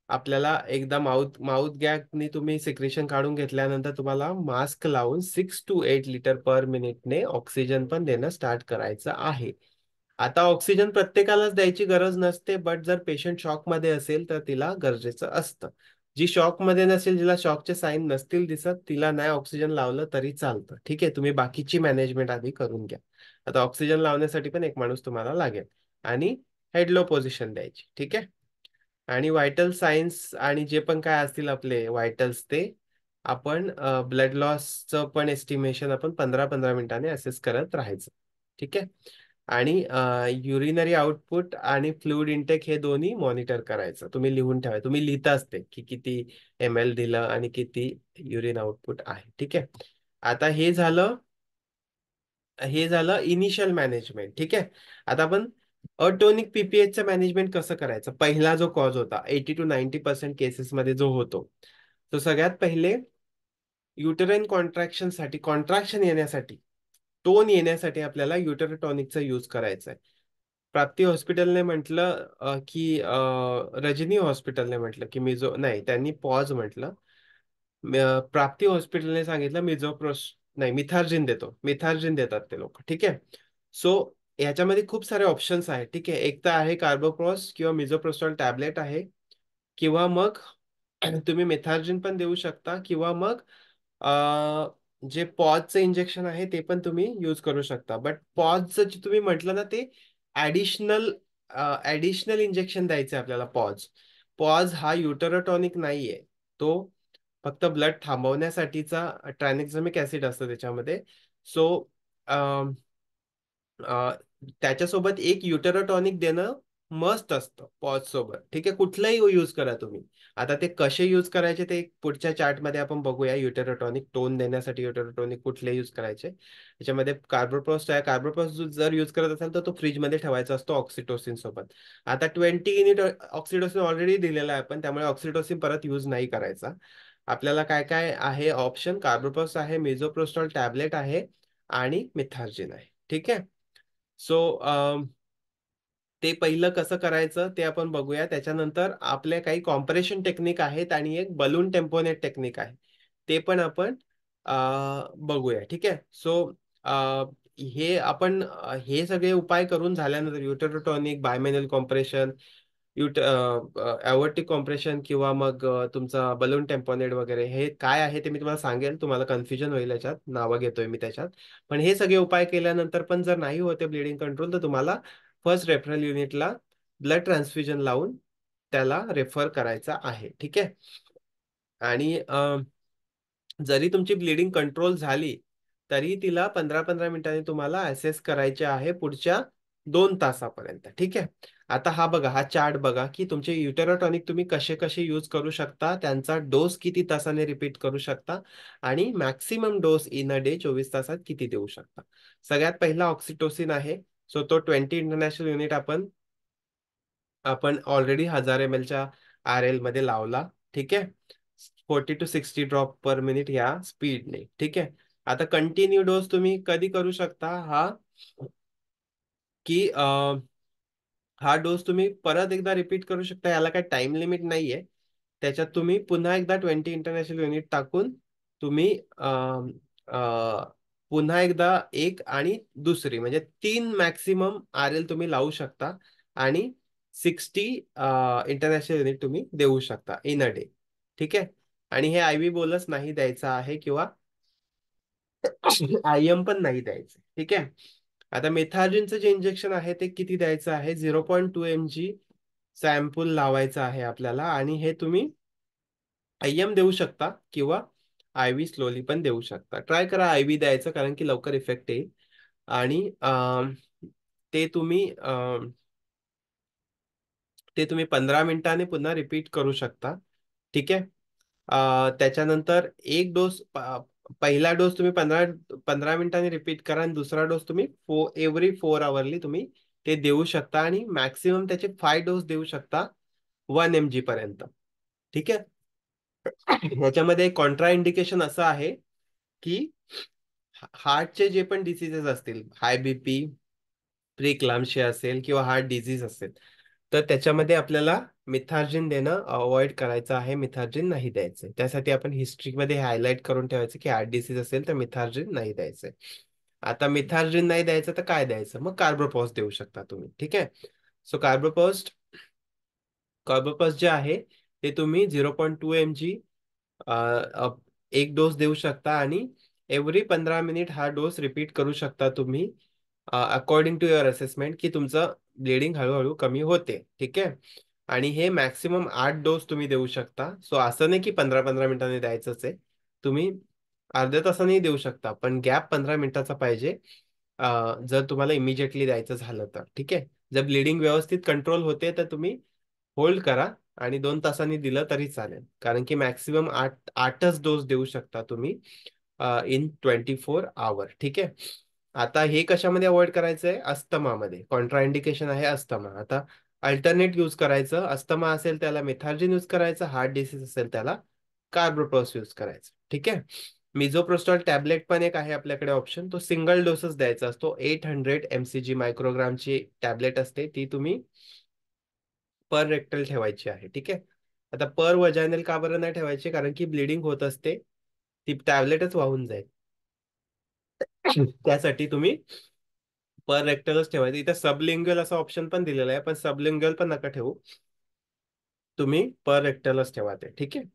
आपल्याला एकदा माउथ गॅगनी तुम्ही सिक्रेशन काढून घेतल्यानंतर तुम्हाला मास्क लावून 6 to 8 लिटर पर मिनिटने ऑक्सिजन पण देणं स्टार्ट करायचं आहे. आता ऑक्सिजन प्रत्येकालाच द्यायची गरज नसते, बट जर पेशंट शॉक मध्ये असेल तर तिला गरजेचं असतं. जी शॉक मध्ये नसेल, जिला शॉकचे साईन नसतील दिसत, तिला नाही ऑक्सिजन लावलं तरी चालतं. ठीक आहे, तुम्ही बाकीची मॅनेजमेंट आधी करून घ्या. आता ऑक्सिजन लावण्यासाठी पण एक माणूस तुम्हाला लागेल, आणि हेडलो पोझिशन द्यायची. ठीक आहे. आणि व्हायटल सायन्स आणि जे पण काय असतील आपले व्हायटल्स, ते आपण ब्लड लॉसचं पण एस्टिमेशन आपण 15-15 मिनिटांनी असेस करत राहायचं. ठीक आहे. आणि युरिनरी आउटपुट आणि फ्लुइड इंटेक हे दोन्ही मॉनिटर करायचं. तुम्ही लिहून ठेवा, तुम्ही लिहिता असते की किती ml दिलं आणि किती युरिन आउटपुट आहे. ठीक आहे. आता हे झालं इनिशियल मॅनेजमेंट. ठीक आहे. आता आपण अटोनिक पीपीएचचं मॅनेजमेंट कसं करायचं. पहिला जो कॉज होता 80 to 90% केसेसमध्ये जो होतो, तो सगळ्यात पहिले युटराईन कॉन्ट्रॅक्शन येण्यासाठी, टोन येण्यासाठी आपल्याला युटरटॉनिकचा यूज करायचा आहे. प्राप्ती हॉस्पिटलने म्हटलं की रजनी हॉस्पिटलने म्हटलं की नाही, त्यांनी पॉज म्हटलं. प्राप्ती हॉस्पिटलने सांगितलं नाही, मिथार्जिन देतात ते लोक. ठीक आहे. सो याच्यामध्ये खूप सारे ऑप्शन्स आहेत. ठीक आहे. एक तर आहे कार्बोक्रॉस किंवा मिझोप्रोस्टॉल टॅबलेट आहे, किंवा मग तुम्ही मेथार्जिन पण देऊ शकता, किंवा मग जे पॉजचं इंजेक्शन आहे ते पण तुम्ही यूज करू शकता. बट पॉजचं जे तुम्ही म्हटलं ना, ते ऍडिशनल ऍडिशनल इंजेक्शन द्यायचं आहे आपल्याला. पॉज हा युटरटॉनिक नाहीये. तो फक्त ब्लड थांबवण्यासाठीचा ट्रायनेक्झामिक ऍसिड असतं त्याच्यामध्ये. सो त्याच्यासोबत एक युटेरोटॉनिक देणं मस्ट असतं पॉज सोबत. ठीक आहे. कुठलंही यूज करा तुम्ही. आता ते कसे यूज करायचे ते पुढच्या चार्टमध्ये आपण बघूया. युटेरोटॉनिक टोन देण्यासाठी युटेरोटॉनिक कुठले यूज करायचे. त्याच्यामध्ये कार्बोप्रॉस्ट आहे. कार्बोप्रॉस्ट जर यूज करत असाल तर तो फ्रीजमध्ये ठेवायचा असतो ऑक्सिटोसिन सोबत. आता 20 युनिट ऑक्सिटोसिन ऑलरेडी दिलेला आहे आपण, त्यामुळे ऑक्सिटोसिन परत यूज नाही करायचा. आपल्याला काय काय आहे ऑप्शन, कार्बोप्रॉस्ट आहे, मिझोप्रोस्टॉल टॅबलेट आहे, आणि मिथार्जिन आहे. ठीक आहे. सो ते पहिलं कसं करायचं ते आपण बघूया. त्याच्यानंतर आपले काही कॉम्प्रेशन टेक्निक आहेत, आणि एक बलून टेम्पोनेट टेक्निक आहे, ते पण आपण बघूया. ठीक आहे. सो हे आपण हे सगळे उपाय करून झाल्यानंतर युटेरोटॉनिक, बायमॅन्युअल कॉम्प्रेशन, ॲओर्टिक कॉम्प्रेशन, किंवा मग तुमचा बलून टेम्पोनेट वगैरे, हे काय आहे ते मी तुम्हाला सांगेल. तुम्हाला कन्फ्युजन होईल याच्यात, नावं घेतोय मी त्याच्यात. पण हे सगळे उपाय केल्यानंतर पण जर नाही होते ब्लिडिंग कंट्रोल, तर तुम्हाला फर्स्ट रेफरल युनिटला ब्लड ट्रान्सफ्युजन लावून त्याला रेफर करायचा आहे. ठीक आहे. आणि जरी तुमची ब्लिडिंग कंट्रोल झाली तरी तिला 15-15 मिनिटांनी तुम्हाला असेस करायचे आहे पुढच्या 2 तासापर्यंत. ठीक आहे. आता हा बघा, हा चार्ट बघा की तुमचे युटेरोटॉनिक तुम्ही कसे कसे यूज करू शकता, त्यांचा डोस किती तासाने रिपीट करू शकता आणि maximum dose in a day 24 तासात किती देऊ शकता. सगळ्यात पहिला ऑक्सिटोसिन आहे. सो तो 20 इंटरनॅशनल युनिट आपण आपण ऑलरेडी 1000 ml च्या RL मध्ये लावला. ठीक आहे. 40 to 60 ड्रॉप पर मिनिट या स्पीडने. ठीक आहे. आता कंटिन्यू डोस तुम्ही कधी करू शकता, की हा डोस तुम्ही परत एकदा रिपीट करू शकता. याला काही टाइम लिमिट नाहीये. त्याच्यात तुम्ही पुन्हा एकदा 20 इंटरनॅशनल युनिट टाकून तुम्ही पुन्हा एकदा एक आणि दुसरी म्हणजे 3 मॅक्सिमम RL तुम्ही लावू शकता आणि 60 इंटरनॅशनल युनिट तुम्ही देऊ शकता इन अ डे. ठीक आहे. आणि हे IV बोलस नाही द्यायचा आहे किंवा IM पण नाही द्यायचं. ठीक आहे. आता मेथार्जिनचं जे इंजेक्शन आहे ते किती द्यायचं आहे, 0.2 mg सॅम्पल लावायचा आहे आपल्याला आणि हे तुम्ही IM देऊ शकता किंवा IV स्लोली पण देऊ शकता. ट्राय करा IV द्यायचं, कारण की लवकर इफेक्ट येईल. आणि ते तुम्ही 15 मिनिटांनी पुन्हा रिपीट करू शकता. ठीक आहे. त्याच्यानंतर एक डोस, पहिला डोस तुम्ही 15 मिनिटांनी रिपीट करा आणि दुसरा डोस तुम्ही एव्हरी 4 आवरली तुम्ही ते देऊ शकता आणि मॅक्सिमम त्याचे 5 डोस देऊ शकता 1 mg पर्यंत. ठीक आहे. याच्यामध्ये कॉन्ट्रा इंडिकेशन असं आहे की हार्टचे जे पण डिसीजेस असतील, हाय बीपी, प्रीक्लाम्शिया असेल किंवा हार्ट डिझीज असेल, तर त्याच्यामध्ये आपल्याला मिथार्जिन देणं अवॉइड करायचं आहे. मिथार्जिन नाही द्यायचं. त्यासाठी आपण हिस्ट्रीमध्ये हायलाइट करून ठेवायचं की हार्ट डिसीज असेल तर मिथार्जिन नाही द्यायचंय. आता मिथार्जिन नाही द्यायचं तर काय द्यायचं, मग कार्बोपॉज देऊ शकता तुम्ही. ठीक आहे. सो कार्बोपॉज जे आहे ते तुम्ही 0.2 mg एक डोस देऊ शकता आणि एव्हरी 15 मिनिट हा डोस रिपीट करू शकता तुम्ही, अकॉर्डिंग टू युअर असेसमेंट, की तुमचं ब्लिडिंग हळूहळू कमी होते. ठीक आहे. आणि हे मॅक्सिमम 8 डोस तुम्ही देऊ शकता. सो असं नाही की 15-15 मिनिटांनी द्यायचंच आहे. तुम्ही अर्ध्या तासाने देऊ शकता, पण गॅप 15 मिनिटाचा पाहिजे जर तुम्हाला इमिजिएटली द्यायचं झालं तर. ठीक आहे. जर ब्लिडिंग व्यवस्थित कंट्रोल होते तर तुम्ही होल्ड करा आणि 2 तासांनी दिलं तरी चालेल, कारण की मॅक्सिमम 8च डोस देऊ शकता तुम्ही इन 24 आवर. ठीक आहे. आता हे कशामध्ये अवॉइड करायचंय, अस्थमामध्ये. कॉन्ट्रा इंडिकेशन आहे अस्थमा. आता अल्टरनेट यूज करायचं. अस्थमा असेल त्याला मेथार्जिन यूज करायचं, हार्ट डिसीज असेल त्याला कार्बोप्रोस यूज करायचं. ठीक आहे. मिझोप्रोस्टॉल टॅबलेट पण एक आहे आपल्याकडे ऑप्शन, तो सिंगल डोसेस द्यायचा असतो. 800 mcg मायक्रोग्रामची टॅबलेट असते, ती तुम्ही पर रेक्टल ठेवायची आहे. ठीक आहे. आता पर वजायनल का बरं नाही ठेवायची, कारण की ब्लिडिंग होत असते, ती टॅबलेटच वाहून जाईल. त्यासाठी तुम्ही पर रेक्टलच ठेवायचं. इथे सबलिंग्युअल असा ऑप्शन पण दिलेला आहे, पण सबलिंग्युअल पण नका ठेवू, तुम्ही पर रेक्टलच ठेवा ते. ठीक आहे.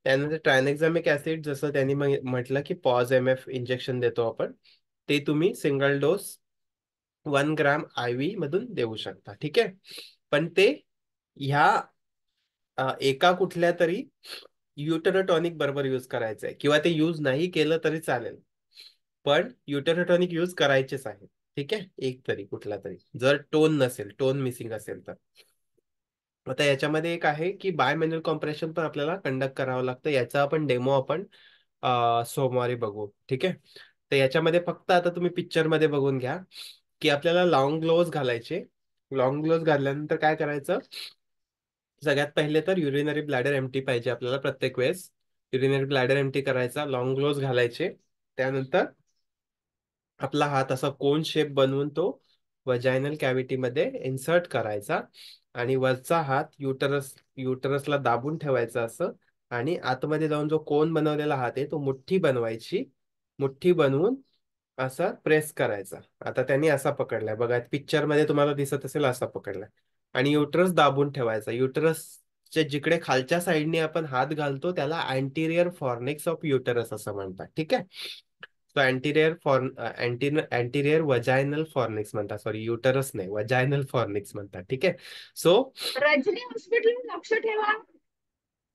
त्यानंतर ट्रायनेक्झामिक ऍसिड, जसं त्यांनी म्हटलं की पॉज MF इंजेक्शन देतो आपण, ते तुम्ही सिंगल डोस 1 ग्रॅम IV मधून देऊ शकता. ठीक आहे. पण ते ह्या एका कुठल्या तरी युटेरोटॉनिक बरोबर यूज करायचंय, किंवा ते यूज नाही केलं तरी चालेल, पण युटेरोटॉनिक यूज करायचेच आहे. ठीक आहे. एक तरी कुठला तरी, जर टोन मिसिंग असेल तर. आता याच्यामध्ये एक आहे की बाय मॅन्युअल कॉम्प्रेशन पण आपल्याला कंडक्ट करावं लागतं. याचा आपण डेमो आपण सोमवारी बघू. ठीक आहे. तर याच्यामध्ये फक्त आता तुम्ही पिक्चर मध्ये बघून घ्या की आपल्याला लॉंग ग्लोव्ज घालायचे. लॉंग ग्लोव्ज घातल्यानंतर काय करायचं, सगळ्यात पहिले तर युरिनरी ब्लॅडर एम्प्टी पाहिजे आपल्याला प्रत्येक वेळेस. युरिनरी ब्लॅडर एम्प्टी करायचा, लॉंग ग्लोव्ज घालायचे. त्यानंतर आपला हात असा कोन शेप बनवून तो वजायनल कॅव्हिटीमध्ये इन्सर्ट करायचा आणि वरचा हात युटरसला दाबून ठेवायचा असं, आणि आतमध्ये जाऊन जो कोन बनवलेला हात आहे तो मुठ्ठी बनवायची. मुठ्ठी बनवून असा प्रेस करायचा. आता त्यांनी असा पकडलाय बघा, पिक्चर मध्ये तुम्हाला दिसत असेल, असा पकडलाय. आणि युटरस दाबून ठेवायचा. युटरसच्या जिकडे खालच्या साईडने आपण हात घालतो त्याला अँटिरियर फॉर्निक्स ऑफ युटरस असं म्हणतात. ठीक आहे. सो अँटिरियर वजायनल फॉर्निक्स म्हणतात. सॉरी, युटरस नाही, वजायनल फॉर्निक्स म्हणतात. ठीक आहे. सो रजनी हॉस्पिटल लक्ष ठेवा.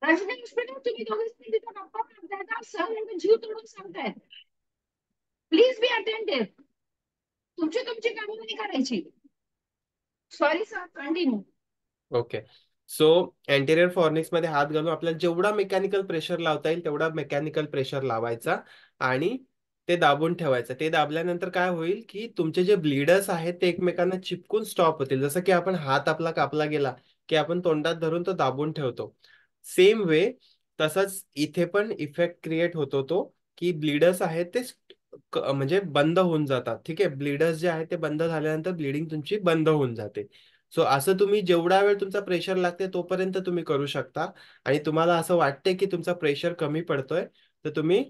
रजनी हॉस्पिटल तुम्ही दोघेच तिथं गप्पा मारताय, सर एवढे जीव तोडून सांगतायत. Please be attentive. तुमची कामं नाही करायची. Sorry sir, continue. Okay. So anterior fornix मध्ये हात घालून आपल्याला जेवढा मेकॅनिकल प्रेशर लावता येईल तेवढा मेकॅनिकल प्रेशर लावायचा आणि ते दाबून ठेवायचं. ते दाबल्यानंतर काय होईल की तुमचे जे ब्लीडर्स आहेत ते एकमेकांना चिपकून स्टॉप होतील. जसं की आपण हात आपला कापला गेला की आपण तोंडात धरून तो दाबून ठेवतो. सेम वे तसंच इथे पण इफेक्ट क्रिएट होतो तो की ब्लीडर्स आहेत ते म्हणजे बंद होऊन जातात. ठीक आहे, ब्लीडर्स जे आहेत ते बंद झाल्यानंतर ब्लिडिंग तुमची बंद होऊन जाते. सो असं तुम्ही जेवढा वेळ तुमचा प्रेशर लागते तोपर्यंत तुम्ही करू शकता. आणि तुम्हाला असं वाटते की तुमचा प्रेशर कमी पडतोय तर तुम्ही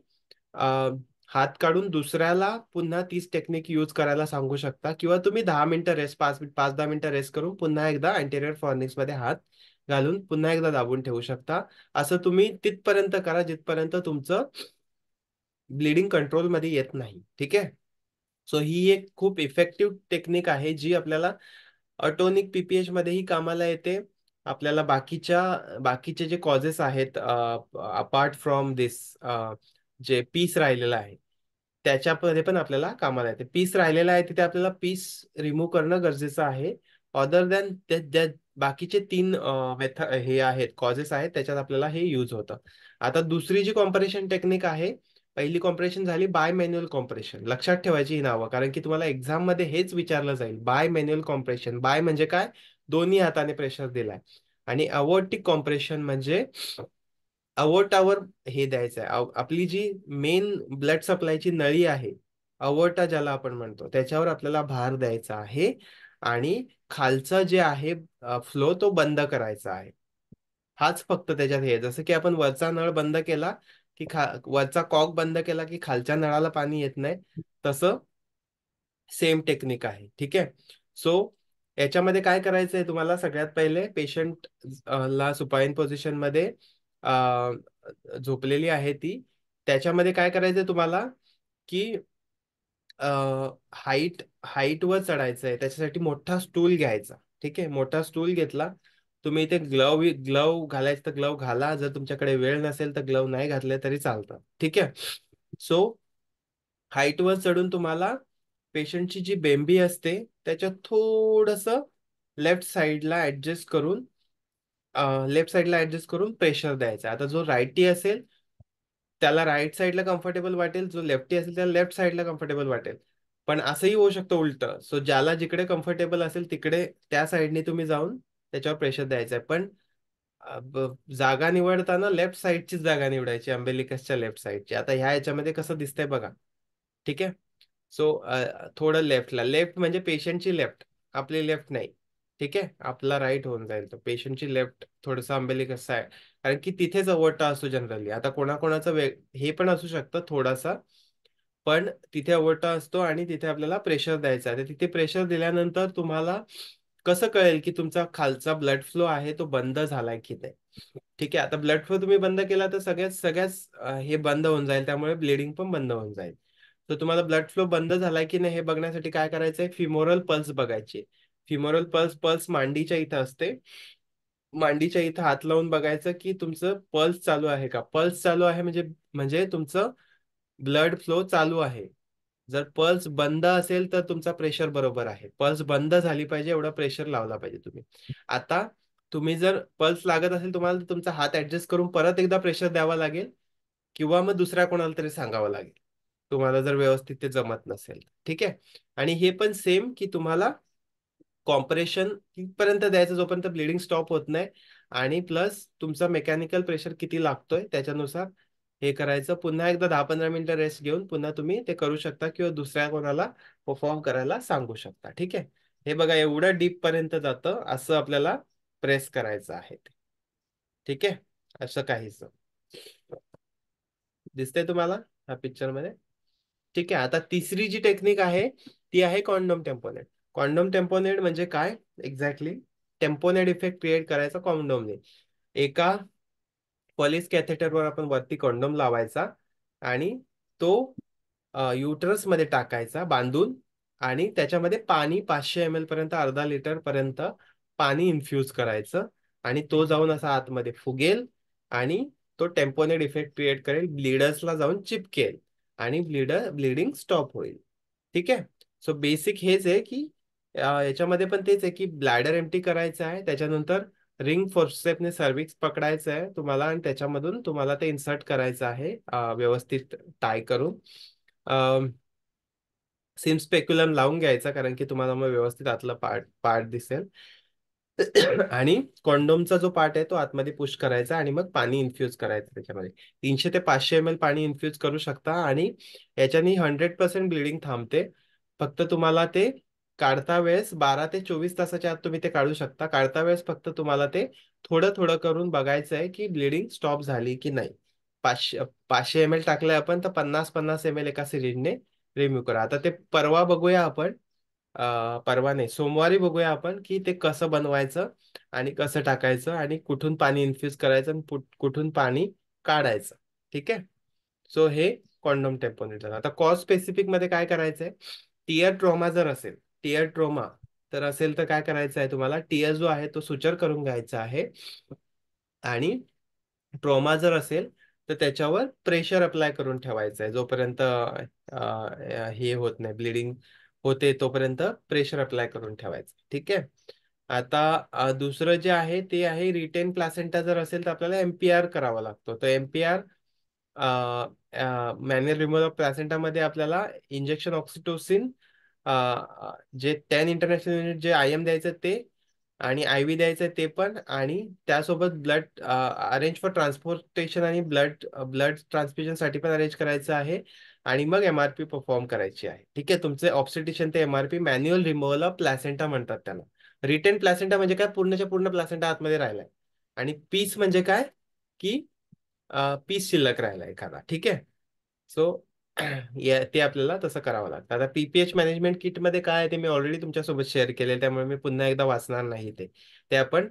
हात काढून दुसऱ्याला पुन्हा तीच टेक्निक यूज करायला सांगू शकता किंवा तुम्ही 10 मिनिटं रेस्ट 5-10 मिनिटं रेस्ट करून पुन्हा एकदा अँटेरियर फॉर्निक्स मध्ये हात घालून पुन्हा एकदा दाबून ठेवू शकता. असं तुम्ही तिथपर्यंत करा जिथपर्यंत तुमचं ब्लिडिंग कंट्रोलमध्ये येत नाही. ठीक आहे. सो ही एक खूप इफेक्टिव्ह टेक्निक आहे जी आपल्याला अटोनिक पीपीएच मध्येही कामाला येते. आपल्याला बाकीचे जे कॉजेस आहेत अपार्ट फ्रॉम दिस, जे पीस राहिलेलं आहे त्याच्यामध्ये पण आपल्याला कामाला येते. पीस राहिलेला आहे तिथे आपल्याला पीस रिमूव्ह करणं गरजेचं आहे. अदर दॅन बाकीचे 3 हे आहेत कॉजेस आहेत त्याच्यात आपल्याला हे यूज होतं. आता दुसरी जी कॉम्प्रेशन टेक्निक आहे, पहिली कॉम्प्रेशन झाली बाय मॅन्युअल कॉम्प्रेशन. लक्षात ठेवायची ही नावं कारण की तुम्हाला एक्झाम मध्ये हेच विचारलं जाईल. बाय मॅन्युअल कॉम्प्रेशन, बाय म्हणजे काय, दोन्ही हाताने प्रेशर दिलाय. आणि अवोर्टिक कॉम्प्रेशन म्हणजे अवोर्टावर हे द्यायचं आहे. आपली जी मेन ब्लड सप्लायची नळी आहे, अवोर्टा ज्याला आपण म्हणतो, त्याच्यावर आपल्याला भार द्यायचा आहे आणि खालचं जे आहे फ्लो तो बंद करायचा आहे. हाच फक्त त्याच्यात हे जसं की आपण वरचा नळ बंद केला की वरचा कॉक बंद केला की खालच्या नळाला पाणी येत नाही, तसं सेम टेक्निक आहे. ठीक आहे. सो याच्यामध्ये काय करायचं आहे तुम्हाला, सगळ्यात पहिले पेशंट ला सुपाईन पोझिशन मध्ये झोपलेली आहे ती, त्याच्यामध्ये काय करायचंय तुम्हाला की हाईट वर चढायचं आहे. त्याच्यासाठी मोठा स्टूल घ्यायचा. ठीक आहे, मोठा स्टूल घेतला तुम्ही, इथे ग्लव घालायचं तर ग्लव घाला, जर तुमच्याकडे वेळ नसेल तर ग्लव नाही घातले तरी चालतं. ठीक आहे. सो हाईट वर चढून तुम्हाला पेशंटची जी बेंबी असते त्याच्यात थोडस लेफ्ट साईडला ऍडजस्ट करून प्रेशर द्यायचा. आता जो राईटी असेल त्याला राईट साईडला कम्फर्टेबल वाटेल, जो लेफ्टी असेल त्याला लेफ्ट साईडला कम्फर्टेबल वाटेल. पण असंही होऊ शकतं उलटं. सो ज्याला जिकडे कम्फर्टेबल असेल तिकडे त्या साईडने तुम्ही जाऊन त्याच्यावर प्रेशर द्यायचा आहे. पण जागा निवडताना लेफ्ट साईडचीच जागा निवडायची, अम्बेलिकसच्या लेफ्ट साईडची. आता ह्या याच्यामध्ये कसं दिसतंय बघा. ठीक आहे. सो थोडं लेफ्ट म्हणजे पेशंटची लेफ्ट, आपली लेफ्ट नाही. ठीक आहे, आपला राईट होऊन जाईल. तर पेशंटची लेफ्ट थोडंसं अम्बेलिकस आहे कारण की तिथेच अवोर्टा असतो जनरली. आता कोणाकोणाचं हे पण असू शकतं थोडासा, पण तिथे अवोर्टा असतो आणि तिथे आपल्याला प्रेशर द्यायचा आहे. तिथे प्रेशर दिल्यानंतर तुम्हाला कसं कळेल की तुमचा खालचा ब्लड फ्लो आहे तो बंद झालाय की नाही. ठीक आहे. आता ब्लड फ्लो तुम्ही बंद केला तर सगळ्याच हे बंद होऊन जाईल, त्यामुळे ब्लिडिंग पण बंद होऊन जाईल. तर तुम्हाला ब्लड फ्लो बंद झालाय की नाही हे बघण्यासाठी काय करायचंय, फिमोरल पल्स बघायची. फिमोरल पल्स मांडीच्या इथं असते. मांडीच्या इथं हात लावून बघायचं की तुमचं पल्स चालू आहे का. पल्स चालू आहे म्हणजे म्हणजे तुमचं ब्लड फ्लो चालू आहे. जर पल्स बंद असेल तर तुमचा प्रेशर बरोबर आहे. पल्स बंद झाली पाहिजे एवढा प्रेशर लावला पाहिजे तुम्ही. आता तुम्ही जर पल्स लागत असेल तुम्हाला तर तुमचा हात ऍडजस्ट करून परत एकदा प्रेशर द्यावा लागेल किंवा मग दुसऱ्या कोणाला तरी सांगावं लागेल, तुम्हाला जर व्यवस्थित ते जमत नसेल. ठीक आहे. आणि हे पण सेम की तुम्हाला कॉम्प्रेशन कितपर्यंत द्यायचं जोपर्यंत ब्लिडिंग स्टॉप होत नाही, आणि प्लस तुमचा मेकॅनिकल प्रेशर किती लागतोय त्याच्यानुसार हे करायचं. पुन्हा एकदा 10-15 मिनिटं रेस्ट घेऊन पुन्हा तुम्ही ते करू शकता किंवा दुसऱ्या कोणाला परफॉर्म करायला सांगू शकता. ठीक आहे. हे बघा एवढं डीप पर्यंत जातं, असं आपल्याला प्रेस करायचं आहे. ठीक आहे, असं काहीच दिसतंय तुम्हाला ह्या पिक्चर मध्ये. ठीक आहे. आता तिसरी जी टेक्निक आहे ती आहे कॉन्डोम टेम्पोनेट. कॉन्डोम टेम्पोनेट म्हणजे काय एक्झॅक्टली, टेम्पोनेट इफेक्ट क्रिएट करायचा कॉन्डोमने. एका पॉलिस कॅथेटरवर आपण वरती कॉन्डोम लावायचा आणि तो युटरस मध्ये टाकायचा बांधून, आणि त्याच्यामध्ये पाणी 500 ml पर्यंत, अर्धा लिटर पर्यंत पाणी इन्फ्यूज करायचं आणि तो जाऊन असा आतमध्ये फुगेल आणि तो टेम्पोनेट इफेक्ट क्रिएट करेल, ब्लीडर्सला जाऊन चिपकेल आणि ब्लिडिंग स्टॉप होईल. ठीक आहे. सो बेसिक हेच आहे की याच्यामध्ये पण तेच आहे की ब्लॅडर एम्प्टी करायचं आहे, त्याच्यानंतर रिंग फोर्सेपने सर्विक्स पकडायचं आहे तुम्हाला आणि त्याच्यामधून तुम्हाला ते इन्सर्ट करायचं आहे व्यवस्थित टाय करून. सिम स्पेक्युलम लावून घ्यायचा कारण की तुम्हाला मग व्यवस्थित आतलं पार्ट पार्ट दिसेल. आणि कॉन्डोमचा जो पार्ट आहे तो आतमध्ये पुश करायचा आणि मग पाणी इन्फ्यूज करायचं त्याच्यामध्ये. 300 ते 500 ml पाणी इन्फ्यूज करू शकता आणि याच्यानी 100% ब्लिडिंग थांबते. फक्त तुम्हाला ते काढता वेळेस 12 ते 24 तासाच्या आत तुम्ही ते काढू शकता. काढता वेळेस फक्त तुम्हाला ते थोडं थोडं करून बघायचं आहे की ब्लिडिंग स्टॉप झाली की नाही. 500 ml टाकलंय आपण तर 50-50 ml एका सिरिंजने रिम्यूव्ह करा. आता ते परवा बघूया आपण. परवा नाही, सोमवारी बघूया आपण की ते कसं बनवायचं आणि कसं टाकायचं आणि कुठून पाणी इन्फ्यूज करायचं आणि कुठून पाणी काढायचं. ठीक आहे. सो हे कॉन्डोम टेम्पोनेटर. आता कॉज स्पेसिफिक मध्ये काय करायचंय, टियर ट्रॉमा जर असेल, टियर ट्रॉमा तर असेल तर काय करायचं आहे तुम्हाला, टियर जो आहे तो सुचर करून घ्यायचा आहे आणि ट्रॉमा जर असेल तर त्याच्यावर प्रेशर अप्लाय करून ठेवायचं आहे जोपर्यंत हे होत नाही, ब्लिडिंग होते तोपर्यंत प्रेशर अप्लाय करून ठेवायचं. ठीक आहे. आता दुसरं जे आहे ते आहे रिटेन प्लासेंटा जर असेल तर आपल्याला एमपीआर करावा लागतो. तर एमपीआर मॅन्युअल रिमूव्हल ऑफ प्लासेंटामध्ये आपल्याला इंजेक्शन ऑक्सिटोसिन, जे 10 इंटरनॅशनल युनिट जे IM द्यायचं ते आणि IV द्यायचं ते पण, आणि त्यासोबत ब्लड अरेंज फॉर ट्रान्सपोर्टेशन आणि ब्लड ब्लड ट्रान्सफ्युजनसाठी पण अरेंज करायचं आहे आणि मग MRP परफॉर्म करायची आहे. ठीक आहे. तुमचे ऑब्स्टिट्यूशन ते MRP manual removal of placenta म्हणतात त्याला. रिटेन प्लॅसेंटा म्हणजे काय, पूर्णच्या पूर्ण प्लॅसेंटा आतमध्ये राहिलाय आणि पीस म्हणजे काय की पीस शिल्लक राहिला एखादा. ठीक आहे. सो ते आपल्याला तसं करावं लागतं. आता PPH मॅनेजमेंट किटमध्ये काय आहे ते मी ऑलरेडी तुमच्यासोबत शेअर केले, त्यामुळे मी पुन्हा एकदा वाचणार नाही ते आपण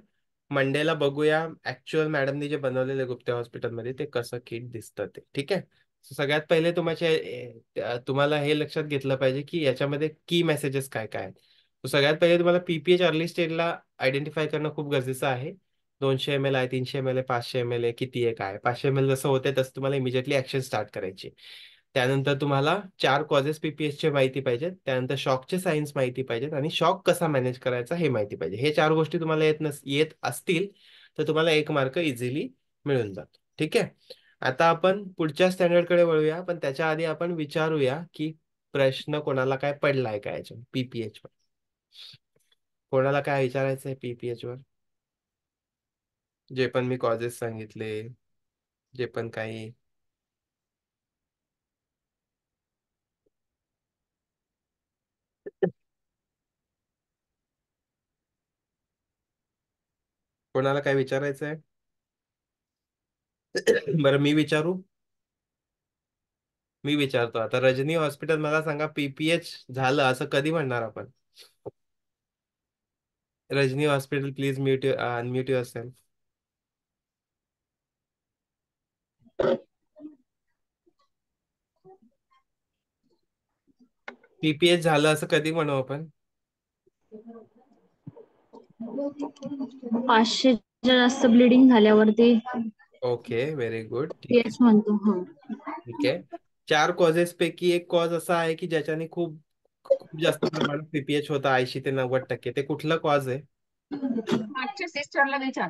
मंडेला बघूया. ऍक्च्युअल मॅडमनी जे बनवलेले गुप्ते हॉस्पिटलमध्ये ते कसं किट दिसतं ते. ठीक आहे. So सगळ्यात पहिले तुम्हाला हे लक्षात घेतलं पाहिजे की याच्यामध्ये की मेसेजेस काय काय आहेत. So सगळ्यात पहिले तुम्हाला PPH अर्ली स्टेजला आयडेंटिफाय करणं खूप गरजेचं आहे. 200 ml आहे, 300 ml आहे, 500 ml आहे, किती आहे काय. 500 ml जसं होते तसं तुम्हाला इमिजिएटली ऍक्शन स्टार्ट करायची. त्यानंतर तुम्हाला 4 कॉजेस PPH चे माहिती पाहिजेत. त्यानंतर शॉकचे सायन्स माहिती पाहिजेत आणि शॉक कसा मॅनेज करायचा हे माहिती पाहिजे. हे 4 गोष्टी तुम्हाला येत असतील तर तुम्हाला 1 मार्क इझिली मिळून जातो. ठीक आहे. आता आपण पुढच्या स्टँडर्डकडे वळूया, पण त्याच्या आधी आपण विचारूया की प्रश्न कोणाला काय पडलाय का याच्या PPH वर. कोणाला काय विचारायचं आहे PPH वर? जे पण मी कॉजेस सांगितले, जे पण काही. कोणाला काय विचारायचं आहे? बरं मी विचारू. मी विचारतो आता. रजनी हॉस्पिटल, मला सांगा PPH झालं असं कधी म्हणणार आपण? Rajani hospital, please unmute yourself. PPH झालं असं कधी म्हणू आपण? 500 जास्त ब्लिडिंग झाल्यावरती ओके, व्हेरी गुड. ठीक आहे. पीएच म्हणतो. हो. ठीक आहे. 4 कॉजेस पैकी एक कॉज असा आहे की ज्याच्याने खूप खूप जास्त प्रमाणात PPH होता, 80 ते 90%. ते कुठलं कॉज आहे? मागच्या सिस्टरला विचार,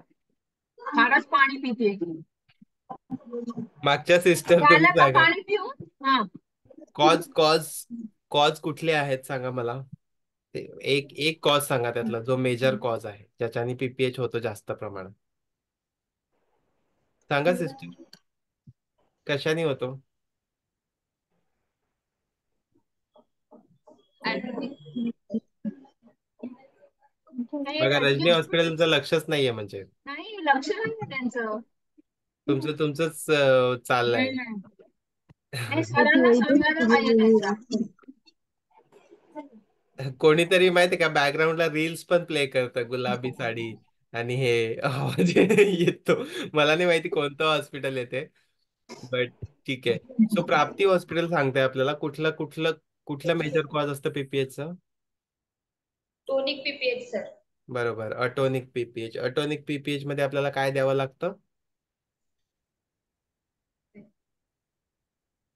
फारच पाणी पिते की. मागच्या सिस्टर तुम्ही झालं का सांगा. पाणी पिऊन? हा. कॉज कॉज कॉज कुठले आहेत सांगा मला. ते एक एक कॉज सांगा त्यातला जो मेजर कॉज आहे ज्याच्याने PPH होतो जास्त प्रमाणात. सांगा सिस्टर, कशाने होतो? नाही, बघा, रजनी रजनी हॉस्पिटलचं लक्षच नाहीये म्हणजे. नाही, लक्ष नाही त्यांचं. तुमचंच चाललंय. नाही, नाही, सरांना समजायला पाहिजे त्यांचा. कोणीतरी माहिती का बॅकग्राऊंडला रील्स पण प्ले करतं, गुलाबी साडी आणि हे आवाज येतो. मला नाही माहिती कोणतं हॉस्पिटल येते, बट ठीक आहे. सो प्राप्ती हॉस्पिटल सांगते आपल्याला कुठलं कुठलं कुठलं मेजर कॉज असतं PPHचं. Tonic PPH sir. बरोबर, अटोनिक PPH. अटोनिक PPH मध्ये आपल्याला काय द्यावं लागतं?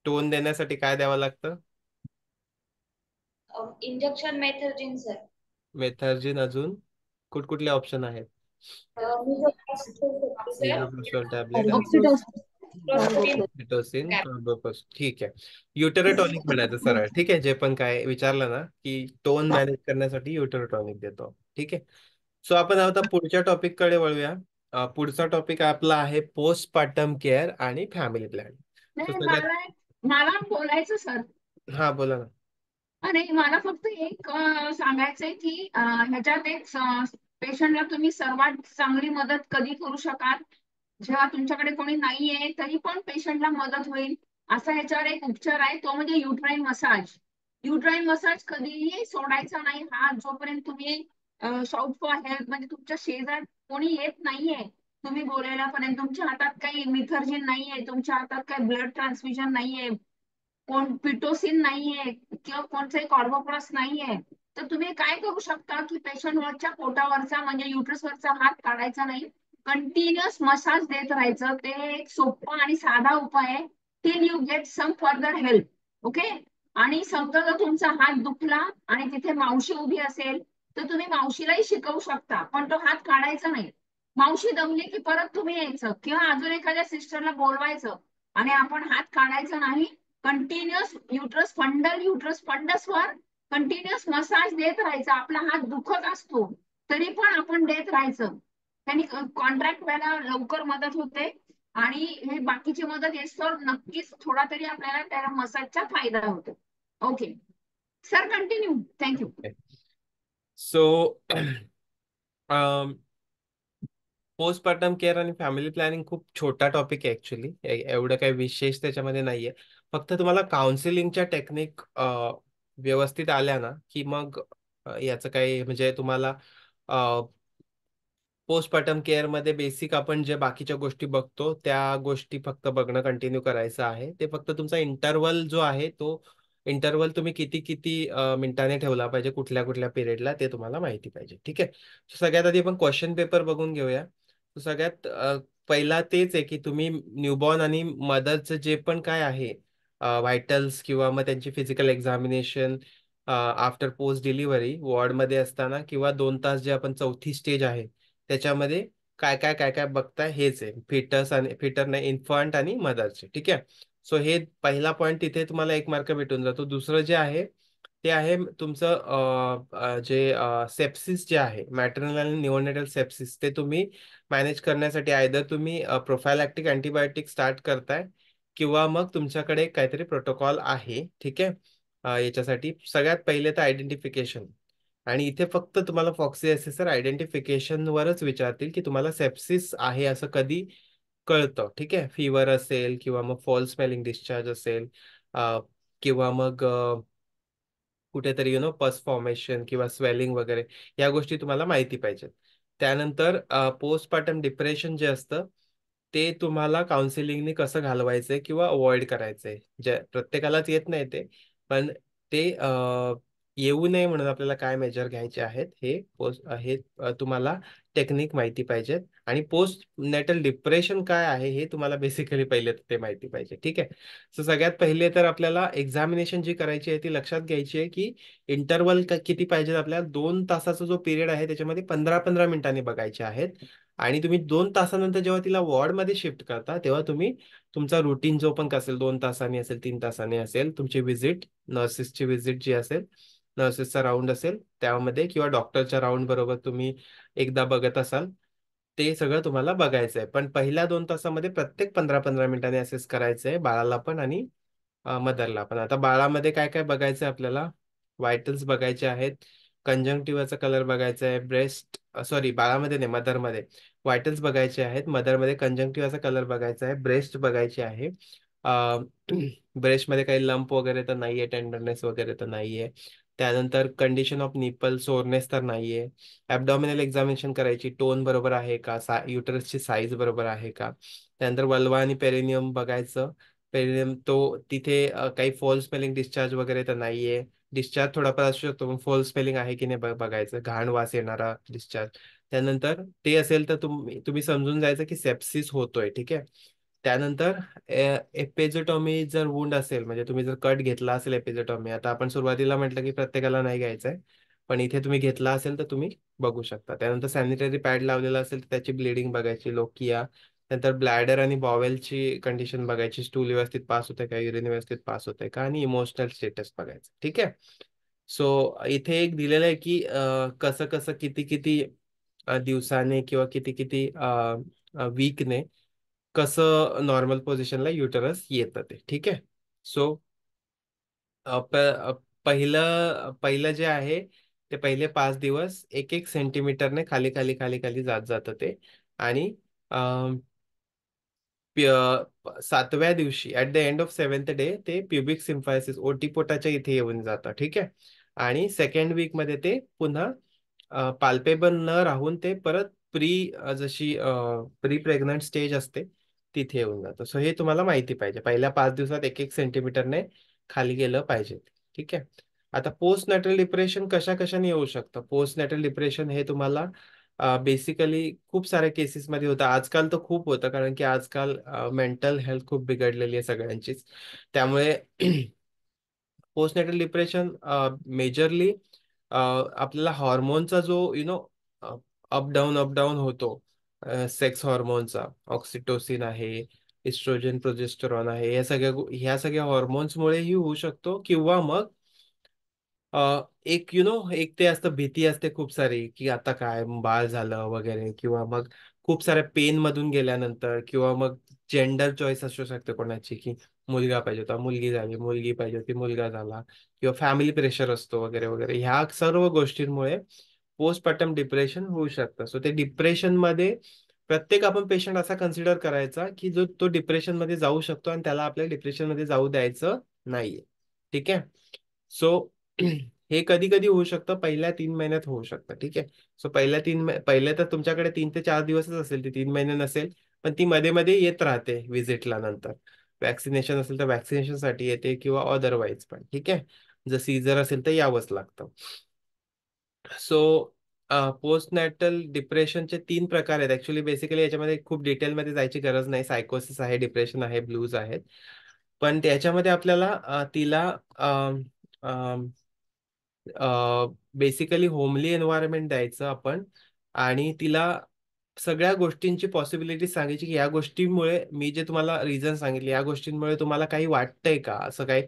टोन देण्यासाठी काय द्यावं लागतं? Injection मेथर्जिन sir. मेथर्जिन, अजून कुठले ऑप्शन आहेत? मिनोप्रोस्टोल टॅबलेट आणि पिटोसिन, कार्बोफॉस्फेट. ठीक आहे. युटेरोटॉनिक म्हणायचं सरळ. ठीक आहे, जे पण काय विचारलं ना की टोन मॅनेज करण्यासाठी युटेरोटॉनिक देतो. ठीक आहे. सो आपण आता पुढच्या टॉपिक कडे वळूया. पुढचा टॉपिक आपला आहे पोस्टपार्टम केअर आणि फॅमिली प्लॅन. सो नाही, सगळ्यात मला बोलायचं सर. हा, बोला ना. अरे मला फक्त एक सांगायचंय की ह्याच्यात एक पेशंटला तुम्ही सर्वात चांगली मदत कधी करू शकाल, जेव्हा तुमच्याकडे कोणी नाहीये तरी पण पेशंटला मदत होईल असा ह्याच्यावर एक उपचार आहे, तो म्हणजे युट्राईन मसाज. युट्राईन मसाज कधीही सोडायचा नाही हा, जोपर्यंत तुम्ही शॉप फॉर हेल्प म्हणजे तुमच्या शेजार कोणी येत नाहीये तुम्ही बोलायला पर्यंत, तुमच्या हातात काही मिथर्जिन नाहीये, तुमच्या हातात काही ब्लड ट्रान्सफ्युजन नाहीये, कोण पिटोसिन नाहीये किंवा कोणताही कॉर्बोप्लस नाहीये, तर तुम्ही काय करू शकता की पेशंट वरच्या पोटावरचा म्हणजे युट्रस वरचा हात काढायचा नाही, कंटिन्युअस मसाज देत राहायचं. ते एक सोपा आणि साधा उपाय आहे till you get some further help. Okay. आणि समजा जर तुमचा हात दुखला आणि तिथे मावशी उभी असेल तर तुम्ही मावशीलाही शिकवू शकता, पण तो हात काढायचा नाही. मावशी दमली की परत तुम्ही यायचं किंवा अजून एखाद्या सिस्टरला बोलवायचं आणि आपण हात काढायचा नाही. कंटिन्युअस युट्रस फंडस वर कंटिन्युअस मसाज देत राहायचा. आपला हात दुखत असतो तरी पण आपण देत राहायचं. त्यांनी कॉन्ट्रॅक्ट व्हायला लवकर मदत होते आणि हे बाकीची मदत येतो नक्कीच थोडा तरी आपल्याला त्या मसाजचा फायदा होतो. Okay sir, continue. Thank you. So postpartum care आणि फॅमिली प्लॅनिंग खूप छोटा टॉपिक आहे ऍक्च्युली. एवढं काही विशेष त्याच्यामध्ये नाहीये. फक्त तुम्हाला काउन्सिलिंगच्या टेक्निक व्यवस्थित आल्या ना की मग याचं काही म्हणजे तुम्हाला पोस्टपार्टम केअर मध्ये बेसिक आपण जे बाकीच्या गोष्टी बघतो त्या गोष्टी फक्त बघणं कंटिन्यू करायचं आहे. ते फक्त तुमचा इंटरवल जो आहे तो इंटरवल तुम्ही किती किती मिनिटाने ठेवला पाहिजे कुठल्या कुठल्या पिरियडला ते तुम्हाला माहिती पाहिजे. ठीक आहे. So, सगळ्यात आधी आपण क्वेश्चन पेपर बघून घेऊया. So, सगळ्यात पहिला तेच आहे की तुम्ही न्यूबॉर्न आणि मदरचं जे पण काय आहे व्हायटल्स किंवा मग त्यांची physical examination after post delivery वॉर्डमध्ये असताना किंवा 2 तास जे आपण चौथी स्टेज आहे त्याच्यामध्ये काय काय बघताय हेच आहे. फिटस आणि फिटर नाही, इन्फंट आणि मदरचे. ठीक आहे. सो हे पहिला पॉईंट तिथे तुम्हाला 1 मार्क भेटून जातो. दुसरं जे आहे ते आहे तुमचं जे सेप्सिस जे आहे मॅटर्नल आणि निओनेटल सेप्सिस ते तुम्ही मॅनेज करण्यासाठी आयदर तुम्ही प्रोफायलॅक्टिक अँटीबायोटिक स्टार्ट करताय किंवा मग तुमच्याकडे काहीतरी प्रोटोकॉल आहे. ठीक आहे. याच्यासाठी सगळ्यात पहिले तर आयडेंटिफिकेशन, आणि इथे फक्त तुम्हाला फॉक्सी असेसर आयडेंटिफिकेशन वरच विचारतील की तुम्हाला सेप्सिस आहे असं कधी कळतं. ठीक आहे. फीवर असेल किंवा मग फॉल स्मेलिंग डिस्चार्ज असेल किंवा मग कुठेतरी पस फॉर्मेशन किंवा स्वेलिंग वगैरे या गोष्टी तुम्हाला माहिती पाहिजेत. त्यानंतर पोस्टपार्टम डिप्रेशन जे असतं ते तुम्हाला काउन्सिलिंगने कसं घालवायचंय किंवा अवॉइड करायचंय. जे प्रत्येकालाच येत नाही ते, पण ते येऊ नये म्हणून आपल्याला काय मेजर घ्यायचे आहेत हे तुम्हाला टेक्निक माहिती पाहिजेत. आणि पोस्ट नेटल डिप्रेशन काय आहे हे तुम्हाला बेसिकली पहिले ते माहिती पाहिजे. ठीक आहे. सो सगळ्यात पहिले तर आपल्याला एक्झामिनेशन जी करायची आहे ती लक्षात घ्यायची आहे की इंटरवल किती पाहिजे आपल्याला. 2 तासाचा जो पिरियड आहे त्याच्यामध्ये 15-15 मिनिटांनी बघायचे आहेत. आणि तुम्ही 2 तासानंतर जेव्हा तिला वॉर्डमध्ये शिफ्ट करता तेव्हा तुम्ही तुमचा रुटीन जो पण असेल 2 तासांनी असेल 3 तासांनी असेल तुमची व्हिजिट, नर्सेसची व्हिजिट जी असेल, नर्सेसचा राऊंड असेल त्यामध्ये किंवा डॉक्टरच्या राऊंड बरोबर तुम्ही एकदा बघत असाल ते सगळं तुम्हाला बघायचं आहे. पण पहिल्या 2 तासामध्ये प्रत्येक 15-15 मिनिटांनी असेस करायचं आहे बाळाला पण आणि मदरला पण. आता बाळामध्ये काय काय बघायचं आहे आपल्याला. व्हायटल्स बघायचे आहेत, कंजंक्टिव्हाचा कलर बघायचा आहे, ब्रेस्ट सॉरी बाळामध्ये नाही मदरमध्ये व्हायटल्स बघायचे आहेत, मदरमध्ये कंजंक्टिव्हाचा कलर बघायचा आहे, ब्रेस्ट बघायचे आहे. ब्रेस्टमध्ये काही लंप वगैरे तर नाहीये, टेंडरनेस वगैरे तर नाहीये. त्यानंतर कंडिशन ऑफ निपल सोरनेस तर नाहीये. ऍबडॉमिनल एक्झामिनेशन करायची, टोन बरोबर आहे का, युटरसची साईज बरोबर आहे का. त्यानंतर वल्वा आणि पेरिनियम बघायचं. पेरिनियम तो तिथे काही फॉल स्मेलिंग डिस्चार्ज वगैरे तर नाहीये. डिस्चार्ज थोडाफार असू शकतो पण फॉल स्पेलिंग आहे की नाही बघायचं. घाण वास येणारा डिस्चार्ज. त्यानंतर ते असेल तर तुम्ही समजून जायचं की सेप्सिस होतोय. ठीक आहे. त्यानंतर एपिझोटॉमी जर वुंड असेल म्हणजे तुम्ही जर कट घेतला असेल एपिझोटॉमी, आता आपण सुरुवातीला म्हटलं की प्रत्येकाला नाही घ्यायचंय, पण इथे तुम्ही घेतला असेल तर तुम्ही बघू शकता. त्यानंतर सॅनिटरी पॅड लावलेला असेल तर त्याची ब्लिडिंग बघायची, लोकिया. नंतर ब्लॅडर आणि बॉवेलची कंडिशन बघायची, स्टूल व्यवस्थित पास होते का, युरिन व्यवस्थित पास होते का, आणि इमोशनल स्टेटस बघायचं. ठीक आहे. सो इथे एक दिलेलं आहे की कसं कसं किती किती दिवसाने किंवा किती किती वीकने कसं नॉर्मल पोझिशनला युटरस येतं ते. ठीक आहे. सो पहिलं पहिलं जे आहे ते पहिले 5 दिवस 1-1 सेंटीमीटरने खाली खाली खाली खाली जात जातं ते. आणि 7व्या दिवशी at the end of 7th day ते प्युबिक सिम्फायसिस ओटीपोटाच्या इथे येऊन जातं. ठीक आहे. आणि सेकंड वीक मध्ये ते पुन्हा पाल्पेबल न राहून ते परत जशी प्री प्रेग्नंट स्टेज असते तिथे येऊन जातं. सो हे तुम्हाला माहिती पाहिजे, पहिल्या 5 दिवसात 1-1 सेंटीमीटरने खाली गेलं पाहिजे. ठीक आहे. आता पोस्ट नॅटल डिप्रेशन कशा कशाने येऊ शकतं. पोस्ट नॅटल डिप्रेशन हे तुम्हाला बेसिकली खूप साऱ्या केसेसमध्ये होतं. आजकाल तर खूप होतं, कारण की आजकाल मेंटल हेल्थ खूप बिघडलेली आहे सगळ्यांचीच. त्यामुळे पोस्ट नॅटल डिप्रेशन मेजरली आपल्याला हॉर्मोनचा जो अप डाऊन होतो, सेक्स हॉर्मोनचा, ऑक्सिटोसिन आहे, इस्ट्रोजन, प्रोजेस्टेरॉन आहे, ह्या सगळ्या हॉर्मोन्समुळेही होऊ शकतो. किंवा मग एक एक ते असतं, भीती असते खूप सारी की आता काय बाळ झालं वगैरे, किंवा मग खूप साऱ्या पेन मधून गेल्यानंतर, किंवा मग जेंडर चॉईस असू शकते कोणाची की मुलगा पाहिजे होता मुलगी झाली, मुलगी पाहिजे होती मुलगा झाला, किंवा फॅमिली प्रेशर असतो वगैरे वगैरे. ह्या सर्व गोष्टींमुळे पोस्टपार्टम डिप्रेशन होऊ शकतं. सो ते डिप्रेशन मध्ये प्रत्येक आपण पेशंट असा कन्सिडर करायचा की जो तो डिप्रेशन मध्ये जाऊ शकतो, आणि त्याला आपल्या डिप्रेशन मध्ये जाऊ द्यायचं नाहीये. ठीक आहे. सो हे कधी कधी होऊ शकतं, पहिल्या 3 महिन्यात होऊ शकतं. ठीक आहे. सो पहिले तर तुमच्याकडे 3 ते 4 दिवसच असेल, ती 3 महिने नसेल, पण ती मध्ये मध्ये येत राहते व्हिजिटला. नंतर वॅक्सिनेशन असेल तर वॅक्सिनेशन साठी येते, किंवा अदरवाईज पण. ठीक आहे. जर सीझर असेल तर यावंच लागतं. सो पोस्ट नॅटल डिप्रेशनचे 3 प्रकार आहेत ऍक्च्युली. बेसिकली याच्यामध्ये खूप डिटेलमध्ये जायची गरज नाही. सायकोसिस आहे, डिप्रेशन आहे, ब्लूज आहेत. पण त्याच्यामध्ये आपल्याला तिला बेसिकली होमली एन्व्हायरमेंट द्यायचं आपण, आणि तिला सगळ्या गोष्टींची पॉसिबिलिटी सांगायची की या गोष्टीमुळे, मी जे तुम्हाला रिझन सांगितले, या गोष्टींमुळे तुम्हाला काही वाटतंय का, असं काही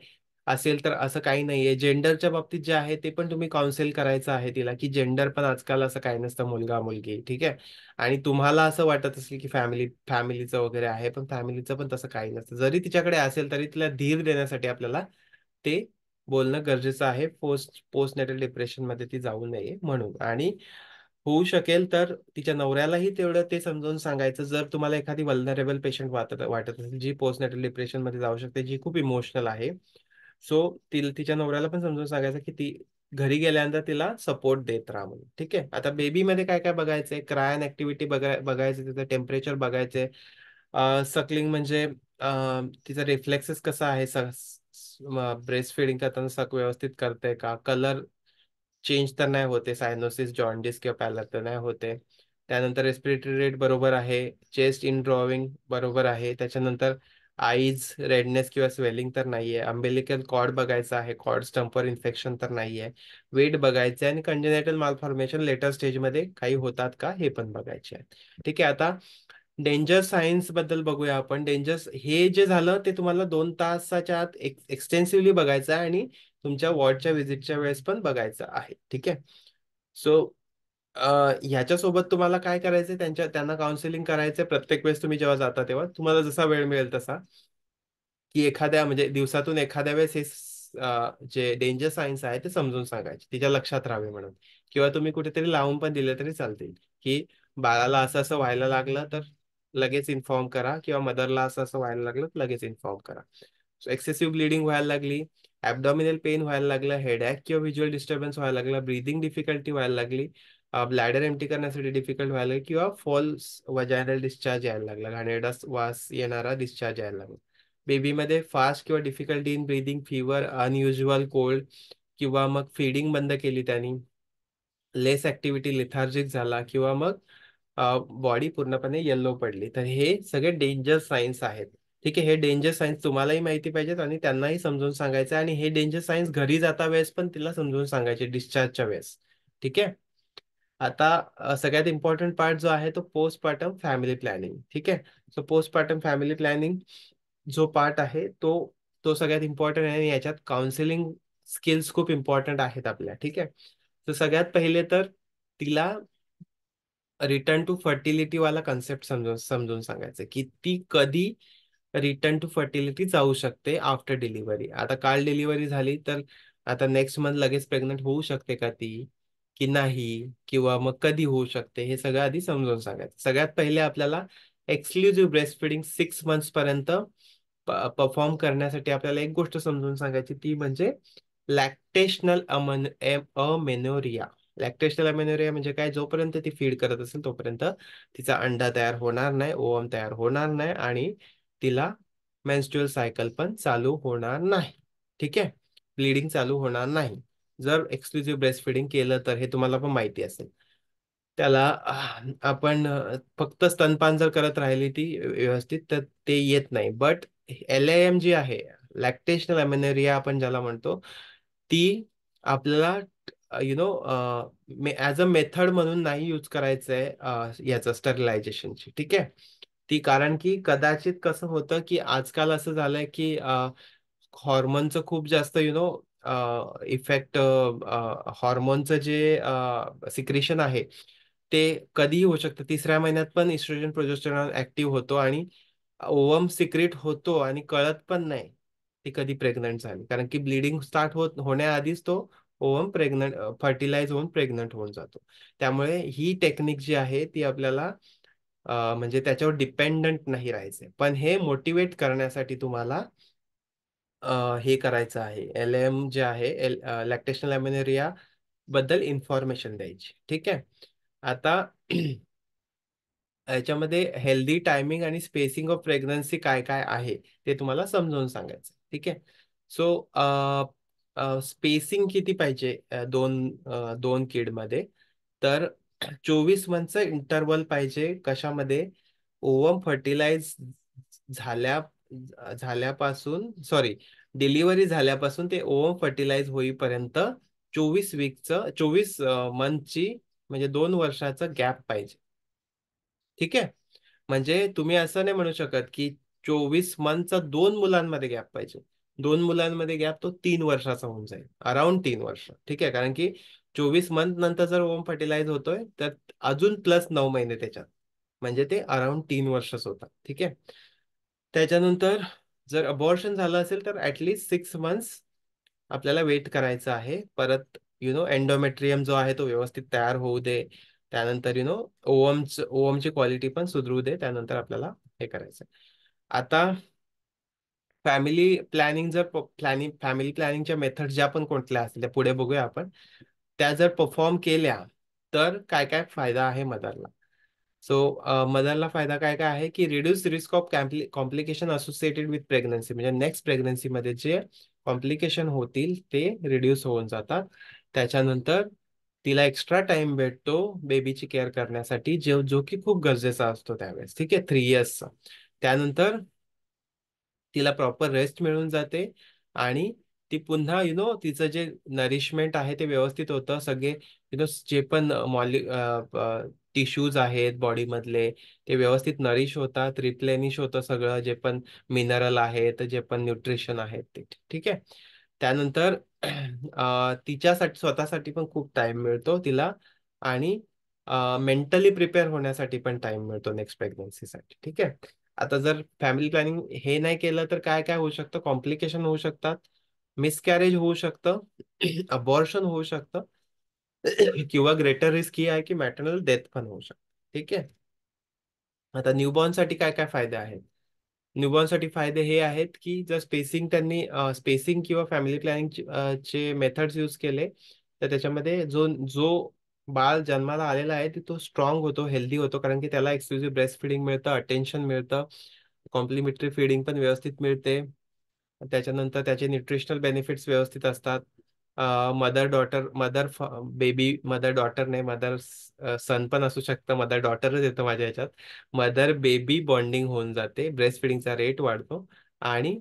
असेल तर असं काही नाहीये. जेंडरच्या बाबतीत जे आहे ते पण तुम्ही काउन्सिल करायचं आहे तिला, की जेंडर पण आजकाल असं काही नसतं, मुलगा मुलगी. ठीक आहे. आणि तुम्हाला असं वाटत असेल की फॅमिलीचं वगैरे आहे, पण फॅमिलीचं पण तसं काही नसतं. जरी तिच्याकडे असेल तरी तिला धीर देण्यासाठी आपल्याला ते बोलणं गरजेचं आहे. पोस्ट नॅटल डिप्रेशन मध्ये ती जाऊ नये म्हणून. आणि होऊ शकेल तर तिच्या नवऱ्यालाही तेवढं ते समजावून सांगायचं, जर तुम्हाला एखादी वल्नरेबल पेशंट वाटत असेल जी पोस्ट नॅटल डिप्रेशन मध्ये जाऊ शकते, जी खूप इमोशनल आहे. सो तिच्या नवऱ्याला पण समजून सांगायचं की ती घरी गेल्यानंतर तिला सपोर्ट देत राहा म्हणून. ठीक आहे. आता बेबीमध्ये काय काय बघायचंय, क्रायन ऍक्टिव्हिटी बघायचं, तिचं टेम्परेचर बघायचंय, सकलिंग म्हणजे तिचा रिफ्लेक्सेस कसा आहे, ब्रेस्ट फिडिंग करताना सक व्यवस्थित करते का, कलर चेंज तर नाही होते, सायनोसिस, जॉन्डिस किंवा पॅलर तर नाही होते. त्यानंतर रेस्पिरेटरी रेट बरोबर आहे, चेस्ट इन ड्रॉविंग बरोबर आहे. त्याच्यानंतर आईज रेडनेस किंवा स्वेलिंग तर नाहीये, अम्बिलिकल कॉर्ड बघायचा आहे, कॉर्ड स्टंपर इन्फेक्शन तर नाहीये, वेट बघायचे, आणि कंजेनेटल मालफॉर्मेशन लेटर स्टेजमध्ये काही होतात का हे पण बघायचे आहे. ठीक आहे. आता डेंजर सायन्स बद्दल बघूया आपण. डेंजर्स हे जे झालं ते तुम्हाला 2 तासाच्या आत एक्सटेन्सिव्हली बघायचं आहे, आणि तुमच्या वॉर्डच्या व्हिजिटच्या वेळेस पण बघायचं आहे. ठीक आहे. सो ह्याच्यासोबत तुम्हाला काय करायचंय, त्यांना काउन्सिलिंग करायचंय प्रत्येक वेळेस तुम्ही जेव्हा जाता तेव्हा, तुम्हाला जसा वेळ मिळेल तसा, की एखाद्या म्हणजे दिवसातून एखाद्या वेळेस हे जे डेंजर सायन्स आहे ते समजून सांगायचे, तिच्या लक्षात राहावे म्हणून. किंवा तुम्ही कुठेतरी लावून पण दिले तरी चालतील, की बाळाला असं असं व्हायला लागलं तर लगेच इन्फॉर्म करा, किंवा मदरला असं असं व्हायला लागलं तर लगेच इन्फॉर्म करा. सो एक्सेसिव्ह ब्लिडिंग व्हायला लागली, ॲबडॉमिनल पेन व्हायला लागलं, हेडॅक किंवा व्हिज्युअल डिस्टर्बन्स व्हायला लागला, ब्रीदिंग डिफिकल्टी व्हायला लागली, ब्लॅडर एम्प्टी करण्यासाठी डिफिकल्ट व्हायला लागली, किंवा फॉल्स वजायनल डिस्चार्ज यायला लागला, घाणेरडा वास येणारा डिस्चार्ज यायला लागला. बेबीमध्ये फास्ट किंवा difficulty in breathing, fever, unusual cold, किंवा मग फीडिंग बंद केली त्यांनी, लेस ऍक्टिव्हिटी, लिथार्जिक झाला, किंवा मग बॉडी पूर्णपणे येल्लो पडली, तर हे सगळे डेंजर सायन्स आहेत. ठीक आहे. हे डेंजर सायन्स तुम्हालाही माहिती पाहिजेत आणि त्यांनाही समजून सांगायचं, आणि हे डेंजर सायन्स घरी जाता वेळेस पण तिला समजून सांगायचे डिस्चार्जच्या वेळेस. ठीक आहे. आता सगळ्यात इम्पॉर्टंट पार्ट जो आहे तो पोस्टपार्टम फॅमिली प्लॅनिंग. ठीक आहे. सो पोस्टपार्टम फॅमिली प्लॅनिंग जो पार्ट आहे तो तो सगळ्यात इम्पॉर्टंट आहे आणि याच्यात काउन्सिलिंग स्किल्स खूप इम्पॉर्टंट आहेत आपल्या. ठीक आहे. तर सगळ्यात पहिले तर तिला रिटर्न टू फर्टिलिटी वाला कन्सेप्ट समजून समजून सांगायचं की ती कधी रिटर्न टू फर्टिलिटी जाऊ शकते आफ्टर डिलिव्हरी. आता काल डिलिव्हरी झाली तर आता नेक्स्ट मंथ लगेच प्रेग्नंट होऊ शकते का ती की नाही, किंवा मग कधी होऊ शकते, हे सगळं आधी समजून सांगायचं. सगळ्यात पहिले आपल्याला एक्सक्लुझिव्ह ब्रेस्ट फिडिंग 6 मंथ्स पर्यंत परफॉर्म करण्यासाठी आपल्याला एक गोष्ट समजून सांगायची, ती म्हणजे लॅक्टेशनल अमेनोरिया. लॅक्टेशनल अमेनोरिया म्हणजे काय, जोपर्यंत ती फीड करत असेल तोपर्यंत तिचा अंडा तयार होणार नाही, ओवम तयार होणार नाही आणि तिला मेन्स्ट्रुअल सायकल पण चालू होणार नाही. ठीक आहे. ब्लिडिंग चालू होणार नाही जर एक्सक्लुझिव्ह ब्रेस्ट फिडिंग केलं तर. हे तुम्हाला पण माहिती असेल. त्याला आपण फक्त स्तनपान जर करत राहिली ती व्यवस्थित तर ते येत नाही. बट LAM जी आहे, लॅक्टेशनल अमेनोरिया आपण ज्याला म्हणतो, ती आपल्याला ॲज अ मेथड म्हणून नाही यूज करायचं आहे याचं स्टरलायझेशनची. ठीक आहे. ती कारण की कदाचित कसं होतं की आजकाल असं झालंय की हॉर्मोनचं खूप जास्त इफेक्ट, हॉर्मोनचं जे सिक्रेशन आहे ते कधीही होऊ शकतं. 3ऱ्या महिन्यात पण इस्ट्रोजन प्रोजेस्टेरॉन ऍक्टिव्ह होतो आणि ओवम सिक्रेट होतो आणि कळत पण नाही ती कधी प्रेग्नंट झाली, कारण की ब्लिडिंग स्टार्ट होण्याआधीच तो ओवम प्रेग्नंट फर्टिलाइज होऊन प्रेग्नंट होऊन जातो. त्यामुळे ही टेक्निक जी आहे ती आपल्याला म्हणजे त्याच्यावर डिपेंडंट नाही राहायचंय. पण हे मोटिवेट करण्यासाठी तुम्हाला हे करायचं आहे, LAM जे आहे लॅक्टेशनल अमेनोरिया बद्दल इन्फॉर्मेशन द्यायची. ठीक आहे. आता याच्यामध्ये हेल्दी टायमिंग आणि स्पेसिंग ऑफ प्रेग्नन्सी काय काय आहे ते तुम्हाला समजावून सांगायचं. ठीक आहे. सो स्पेसिंग किती पाहिजे दोन किडमध्ये, तर 24 मंथचं इंटरवल पाहिजे. कशामध्ये, ओवम फर्टिलाइज झाल्या झाल्यापासून सॉरी डिलिव्हरी झाल्यापासून ते ओवम फर्टिलाइज होईपर्यंत 24 मंथची म्हणजे 2 वर्षाचा गॅप पाहिजे. ठीक आहे. म्हणजे तुम्ही असं नाही म्हणू शकत की 24 मंथचा 2 मुलांमध्ये गॅप पाहिजे. 2 मुलांमध्ये गॅप तो 3 वर्षाचा होऊन जाईल, अराउंड 3 वर्ष. ठीक आहे. कारण की 24 मंथ नंतर जर ओम फर्टिलाइज होतोय तर अजून प्लस 9 महिने त्याच्यात, म्हणजे ते अराउंड 3 वर्षच होतात. ठीक आहे. त्याच्यानंतर जर अबॉर्शन झालं असेल तर ऍटलिस्ट 6 मंथ्स आपल्याला वेट करायचं आहे. परत एंडोमेट्रियम जो आहे तो व्यवस्थित तयार होऊ दे. त्यानंतर ओवमची क्वालिटी पण सुधरू दे. त्यानंतर आपल्याला हे करायचं. आता फॅमिली प्लॅनिंग जर फॅमिली प्लॅनिंगच्या मेथड ज्या पण कोणत्या असतील त्या पुढे बघूया आपण. त्या जर परफॉर्म केल्या तर काय काय फायदा आहे मदरला. सो मदरला फायदा काय काय आहे की reduce risk of complication associated with pregnancy, म्हणजे नेक्स्ट प्रेग्नन्सीमध्ये जे कॉम्प्लिकेशन होतील ते रिड्यूस होऊन जातात. त्याच्यानंतर तिला एक्स्ट्रा टाइम भेटतो बेबीची केअर करण्यासाठी, जो की खूप गरजेचा असतो त्यावेळेस. ठीक आहे. 3 इयर्सचा. त्यानंतर तिला प्रॉपर रेस्ट मिळून जाते आणि ती पुन्हा तिचं जे नरिशमेंट आहे ते व्यवस्थित होतं. सगळे जे पण टिश्यूज आहेत बॉडीमधले ते व्यवस्थित नरिश होतात, रिप्लेनिश होतं सगळं, जे पण मिनरल आहेत, जे पण न्यूट्रिशन आहेत ते. ठीक आहे. त्यानंतर तिच्यासाठी स्वतःसाठी पण खूप टाइम मिळतो तिला आणि मेंटली प्रिपेअर होण्यासाठी पण टाइम मिळतो नेक्स्ट प्रेग्नन्सीसाठी. ठीक आहे. आता जर फॅमिली प्लॅनिंग हे नाही केलं तर काय काय होऊ शकतं, कॉम्प्लिकेशन होऊ शकतात, मिसकॅरेज होऊ शकतं, अबॉर्शन होऊ शकतं किंवा ग्रेटर रिस्क ही आहे की मॅटर्नल डेथ पण होऊ शकतं. ठीक आहे. आता न्यूबॉर्न साठी काय काय फायदे आहेत. न्यूबॉर्न साठी फायदे हे आहेत की जर त्यांनी स्पेसिंग किंवा फॅमिली प्लॅनिंग चे मेथड्स यूज केले तर त्याच्यामध्ये जो जो बाळ जन्माला आलेला आहे तो स्ट्रॉंग होतो, हेल्दी होतो, कारण की त्याला एक्सक्लुझिव्ह ब्रेस्ट फिडिंग मिळतं, अटेन्शन मिळतं, कॉम्प्लिमेंटरी फीडिंग पण व्यवस्थित मिळते. त्याच्यानंतर त्याचे न्यूट्रिशनल बेनिफिट्स व्यवस्थित असतात. मदर डॉटर नाही, मदर सन पण असू शकतं, मदर डॉटरच येतं माझ्या ह्याच्यात. मदर बेबी बॉन्डिंग होऊन जाते, ब्रेस्ट फिडिंगचा रेट वाढतो आणि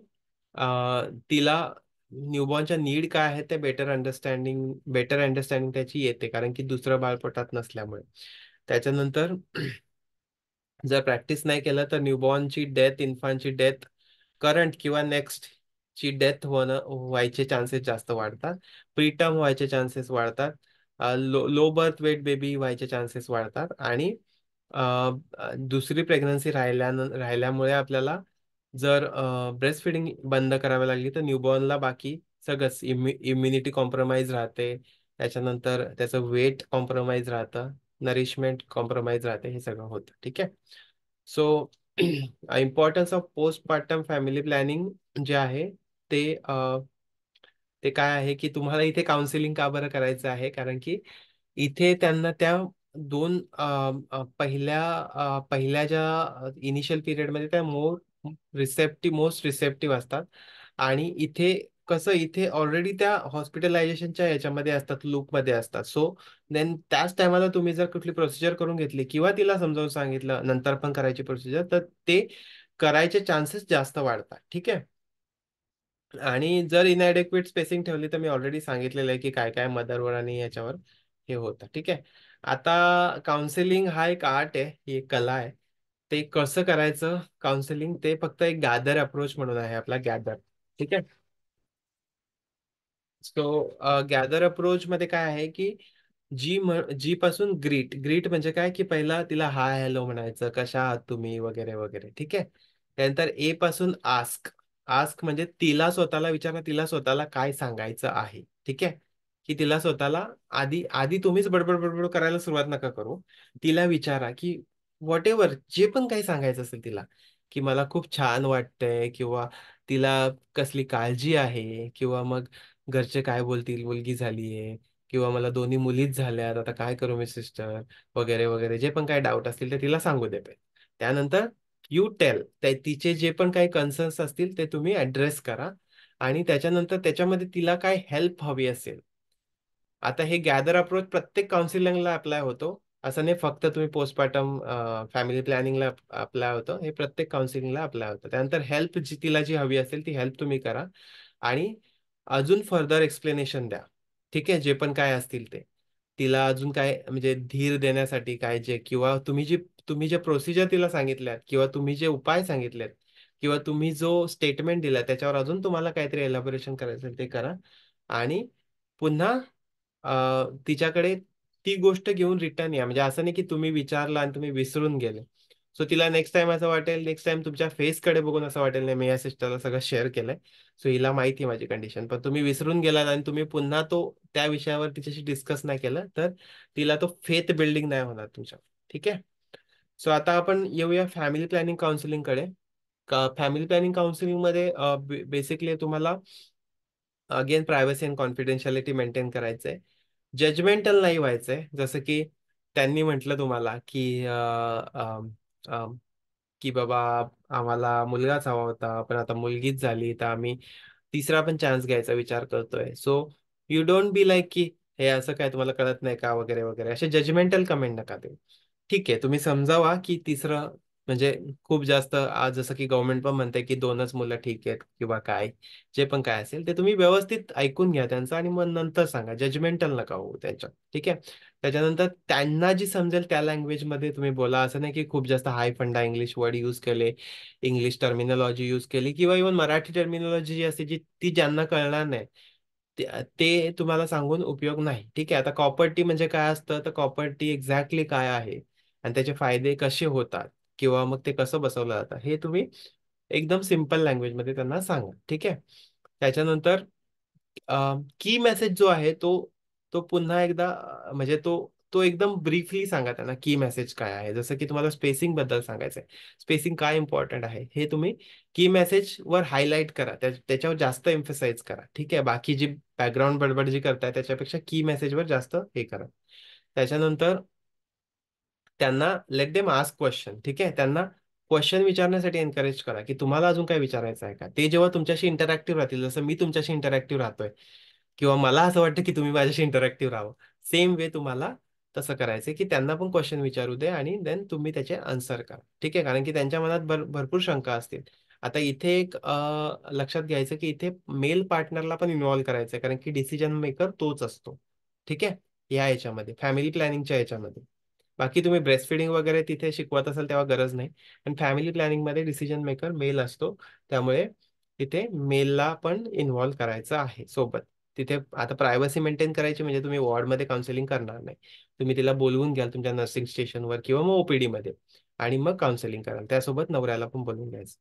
तिला न्यूबॉर्नच्या नीड काय आहे ते बेटर अंडरस्टँडिंग त्याची येते, कारण की दुसरं बाळ पोटात नसल्यामुळे. त्याच्यानंतर जर प्रॅक्टिस नाही केलं तर न्यूबॉर्नची डेथ, इन्फांटची डेथ, करंट किंवा नेक्स्ट ची डेथ व्हायचे चान्सेस जास्त वाढतात. प्रीटर्म व्हायचे चान्सेस वाढतात. लो बर्थ वेट बेबी व्हायचे चान्सेस वाढतात. आणि दुसरी प्रेग्नन्सी राहिल्यामुळे आपल्याला जर ब्रेस्ट फिडिंग बंद करावी लागली तर न्यूबॉर्नला बाकी सगळंच इम्युनिटी कॉम्प्रोमाइज राहते. त्याच्यानंतर त्याचं वेट कॉम्प्रोमाइज राहतं, नरिशमेंट कॉम्प्रोमाइज राहते, हे सगळं होतं. ठीक आहे. So importance of postpartum family planning जे आहे ते ते काय आहे की तुम्हाला इथे काउन्सिलिंग का बरं करायचं आहे, कारण की इथे त्यांना त्या दोन पहिल्या ज्या इनिशियल पिरियडमध्ये त्या मोस्ट रिसेप्टिव्ह असतात. आणि इथे कसं, इथे ऑलरेडी त्या हॉस्पिटलायझेशनच्या याच्यामध्ये असतात, लूपमध्ये असतात. सो देन त्याच टायमाला तुम्ही जर कुठली प्रोसिजर करून घेतली किंवा तिला समजावून सांगितलं नंतर पण करायची प्रोसिजर, तर ते करायचे चान्सेस जास्त वाढतात. ठीक आहे. आणि जर इनएडेक्वेट स्पेसिंग ठेवली तर मी ऑलरेडी सांगितलेलं आहे की काय काय मदरवर आणि याच्यावर हे होतं. ठीक आहे. आता काउन्सिलिंग हा एक आर्ट आहे, ही एक कला आहे. ते कसं करायचं काउन्सिलिंग, ते फक्त एक गॅदर अप्रोच म्हणून आहे आपला, गॅदर. ठीक आहे. सो गॅदर अप्रोच मध्ये काय आहे की जी पासून ग्रीट ग्रीट म्हणजे काय की पहिला तिला हाय हॅलो म्हणायचं, कशा आहात तुम्ही वगैरे वगैरे. ठीक आहे. त्यानंतर ए पासून आस्क. आस्क म्हणजे तिला स्वतःला विचारा, तिला स्वतःला काय सांगायचं आहे. ठीक आहे. की तिला स्वतःला आधी आधी तुम्हीच बडबड बडबड करायला सुरुवात नका करू. तिला विचारा की व्हॉट एव्हर जे पण काही सांगायचं असेल तिला, की मला खूप छान वाटतंय, किंवा तिला कसली काळजी आहे, किंवा मग घरचे काय बोलतील, मुलगी झालीये, किंवा मला दोन्ही मुलीच झाल्यात, आता काय करू मी सिस्टर, वगैरे वगैरे. जे पण काही डाऊट असतील ते तिला सांगू दे पहिले. त्यानंतर यू टेल, तिचे जे पण काही कन्सर्न्स असतील ते तुम्ही ऍड्रेस करा. आणि त्याच्यानंतर त्याच्यामध्ये तिला काय हेल्प हवी असेल. आता हे गॅदर अप्रोच प्रत्येक काउन्सिलिंगला अप्लाय होतो, असं नाही फक्त तुम्ही पोस्टपार्टम फॅमिली प्लॅनिंगला अप्लाय होतं, हे प्रत्येक काउन्सिलिंगला अप्लाय होतं. त्यानंतर हेल्प तिला जी हवी असेल ती हेल्प तुम्ही करा. आणि अजून फर्दर एक्सप्लेनेशन द्या. ठीक आहे. जे पण काय असतील ते तिला अजून काय म्हणजे धीर देण्यासाठी काय, जे किंवा तुम्ही जे प्रोसिजर तिला सांगितल्यात, किंवा तुम्ही जे उपाय सांगितलेत, किंवा तुम्ही जो स्टेटमेंट दिला त्याच्यावर अजून तुम्हाला काहीतरी एलॅबोरेशन करायचं असेल ते करा. आणि पुन्हा तिच्याकडे ती गोष्ट घेऊन रिटर्न या. म्हणजे असं नाही की तुम्ही विचारला आणि तुम्ही विसरून गेले. सो तिला नेक्स्ट टाइम असं वाटेल, नेक्स्ट टाइम तुमच्या फेसकडे बघून असं वाटेल, नाही मी या सिस्टरला सगळं शेअर केलंय, सो हिला माहिती आहे माझी कंडिशन, पण तुम्ही विसरून गेलात आणि तुम्ही पुन्हा त्या विषयावर तिच्याशी डिस्कस नाही केलं तर तिला तो फेथ बिल्डिंग नाही होणार तुमच्या. ठीक आहे. सो आता आपण येऊया फॅमिली प्लॅनिंग काउन्सिलिंगकडे. फॅमिली प्लॅनिंग काउन्सिलिंग मध्ये बेसिकली तुम्हाला again privacy and confidentiality maintain करायचंय. जजमेंटल नाही व्हायचंय. जसं की त्यांनी म्हटलं तुम्हाला की बाबा आम्हाला मुलगाच हवा होता, पण आता मुलगीच झाली, तर आम्ही तिसरा पण चान्स घ्यायचा विचार करतोय. So you don't be like की हे असं काय तुम्हाला कळत नाही का वगैरे वगैरे, असे जजमेंटल कमेंट नका देऊ. ठीक आहे. तुम्ही समजावा की तिसरं म्हणजे खूप जास्त, आज जसं की गव्हर्नमेंट पण म्हणते की दोनच मुलं ठीक आहेत किंवा काय, जे पण काय असेल ते तुम्ही व्यवस्थित ऐकून घ्या त्यांचं, आणि मग नंतर सांगा. जजमेंटल नका होऊ त्यांच्या. ठीक आहे. त्याच्यानंतर त्यांना जी समजेल त्या लँग्वेजमध्ये तुम्ही बोला. असं नाही की खूप जास्त हाय फंडा इंग्लिश वर्ड यूज केले, इंग्लिश टर्मिनॉलॉजी यूज केली, किंवा इव्हन मराठी टर्मिनॉलॉजी जी असते जी ती ज्यांना कळणार नाही, ते तुम्हाला सांगून उपयोग नाही. ठीक आहे. आता कॉपर्टी म्हणजे काय असतं, तर कॉपर्टी एक्झॅक्टली काय आहे आणि त्याचे फायदे कसे होतात, किंवा मग ते कसं बसवलं जातं, हे तुम्ही एकदम सिम्पल लँग्वेजमध्ये त्यांना सांगा. ठीक आहे. त्याच्यानंतर की मेसेज जो आहे तो पुन्हा एकदा म्हणजे तो एकदम ब्रीफली सांगा त्यांना की मेसेज काय आहे. जसं की तुम्हाला स्पेसिंग बद्दल सांगायचं आहे, स्पेसिंग काय इम्पॉर्टंट आहे हे तुम्ही की मेसेज वर हायलाईट करा, त्याच्यावर जास्त एम्फसाइज करा. ठीक आहे. बाकी जी बॅकग्राऊंड बडबड जी करताय त्याच्यापेक्षा की मेसेजवर जास्त हे करा. त्याच्यानंतर त्यांना लेट देम आस्क क्वेश्चन. ठीक आहे. त्यांना क्वेश्चन विचारण्यासाठी एनकरेज करा की तुम्हाला अजून काय विचारायचं आहे का. ते जेव्हा तुमच्याशी इंटरॅक्टिव्ह राहतील, जसं मी तुमच्याशी इंटरॅक्टिव्ह राहतोय, किंवा मला असं वाटतं की तुम्ही माझ्याशी इंटरॅक्टिव्ह राहावं, सेम वे तुम्हाला तसं करायचं की त्यांना पण क्वेश्चन विचारू दे आणि देन तुम्ही त्याचे आन्सर करा. ठीक आहे. कारण की त्यांच्या मनात भरपूर शंका असतील, आता इथे एक लक्षात घ्यायचं की इथे मेल पार्टनरला पण इन्व्हॉल्व करायचं आहे, कारण की डिसिजन मेकर तोच असतो. ठीक आहे, या याच्यामध्ये फॅमिली प्लॅनिंगच्या याच्यामध्ये. बाकी तुम्ही ब्रेस्ट फिडिंग वगैरे तिथे शिकवत असाल तेव्हा गरज नाही, पण फॅमिली प्लॅनिंग मध्ये डिसिजन मेकर मेल असतो. त्यामुळे तिथे मेलला पण इन्व्हॉल्व करायचं आहे सोबत. तिथे आता प्रायव्हसी मेंटेन करायची म्हणजे तुम्ही वॉर्डमध्ये काउन्सिलिंग करणार नाही. तुम्ही तिला बोलवून घ्याल तुमच्या नर्सिंग स्टेशनवर किंवा मग ओपीडी मध्ये, आणि मग काउन्सिलिंग कराल. त्यासोबत नवऱ्याला पण बोलवून घ्यायचं.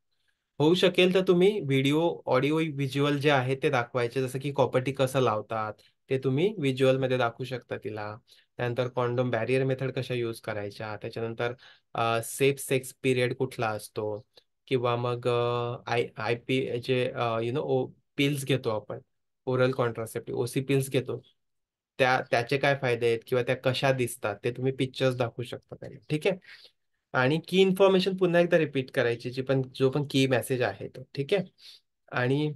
होऊ शकेल तर तुम्ही व्हिडिओ, ऑडिओ व्हिज्युअल जे आहे ते दाखवायचे, जसं की कॉपर्टी कसं लावतात ते तुम्ही व्हिज्युअल मध्ये दाखवू शकता तिला. त्यानंतर कॉन्डोम बॅरियर मेथड कशा यूज करायच्या, त्याच्यानंतर सेफ सेक्स पिरियड कुठला असतो, किंवा मग आय पी जे पिल्स घेतो आपण, ओरल कॉन्ट्रासेप्टिव्ह ओसी पिल्स घेतो, त्याचे काय फायदे आहेत किंवा त्या कशा दिसतात ते तुम्ही पिक्चर्स दाखवू शकता त्याला. ठीक आहे, आणि की इन्फॉर्मेशन पुन्हा एकदा रिपीट करायची, जो पण की मेसेज आहे तो. ठीक आहे, आणि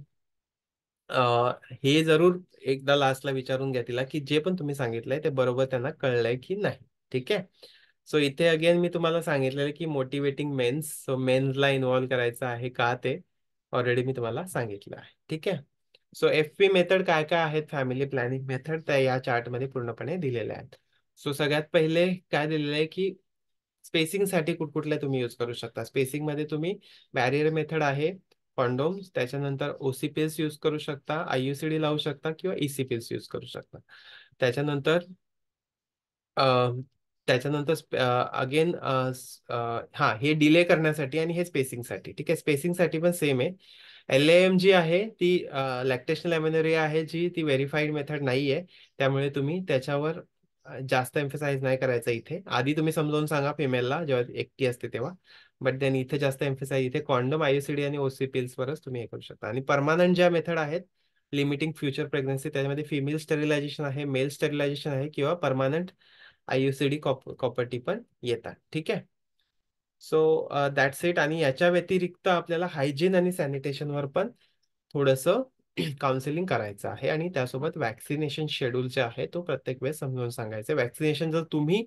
हे जरूर एकदा लास्टला विचारून घ्या तिला की जे पण तुम्ही सांगितलंय ते बरोबर त्यांना कळलंय की नाही. ठीक आहे, सो इथे अगेन मी तुम्हाला सांगितलेलं की मोटिवेटिंग मेन्स, सो मेन्सला इन्व्हॉल्व करायचं आहे का ते ऑलरेडी मी तुम्हाला सांगितलं आहे. ठीक आहे, सो FP मेथड काय काय आहेत, फॅमिली प्लॅनिंग मेथड, त्या या चार्टमध्ये पूर्णपणे दिलेल्या आहेत. सो सगळ्यात पहिले काय दिलेलं आहे की स्पेसिंग साठी कुठकुठल्या तुम्ही यूज करू शकता. स्पेसिंग मध्ये तुम्ही बॅरियर मेथड आहे, कॉन्डोम्स, त्याच्यानंतर OC पिल्स यूज करू शकता, IUCD लावू शकता किंवा EC पिल्स यूज करू शकता. त्याच्यानंतर अ, त्याच्यानंतर अगेन हा हे डिले करण्यासाठी आणि हे स्पेसिंगसाठी. ठीक आहे, स्पेसिंगसाठी पण सेम आहे. LAM जी आहे ती लॅक्टेशनल अमेनोरिया आहे, जी ती व्हेरीफाईड मेथड नाही आहे. त्यामुळे तुम्ही त्याच्यावर जास्त एम्फसाइज नाही करायचं इथे. आधी तुम्ही समजावून सांगा फिमेलला जेव्हा एकटी असते तेव्हा, बट देन इथे जास्त एम्फसाइज इथे कॉन्डम, IUCD आणि OC पिल्स वरच तुम्ही हे करू शकता. आणि परमानंट ज्या मेथड आहेत लिमिटिंग फ्युचर प्रेग्नन्सी, त्याच्यामध्ये फिमेल स्टेरिलायझेशन आहे, मेल स्टेरिलायझेशन आहे, किंवा परमानंट IUCD कॉपर्टी पण येतात. ठीक आहे, सो दॅट्स इट. आणि याच्या व्यतिरिक्त आपल्याला हायजीन आणि सॅनिटेशनवर पण थोडंसं काउन्सिलिंग करायचं आहे, आणि त्यासोबत वॅक्सिनेशन शेड्यूल जे आहे तो प्रत्येक वेळेस समजावून सांगायचं. वॅक्सिनेशन जर तुम्ही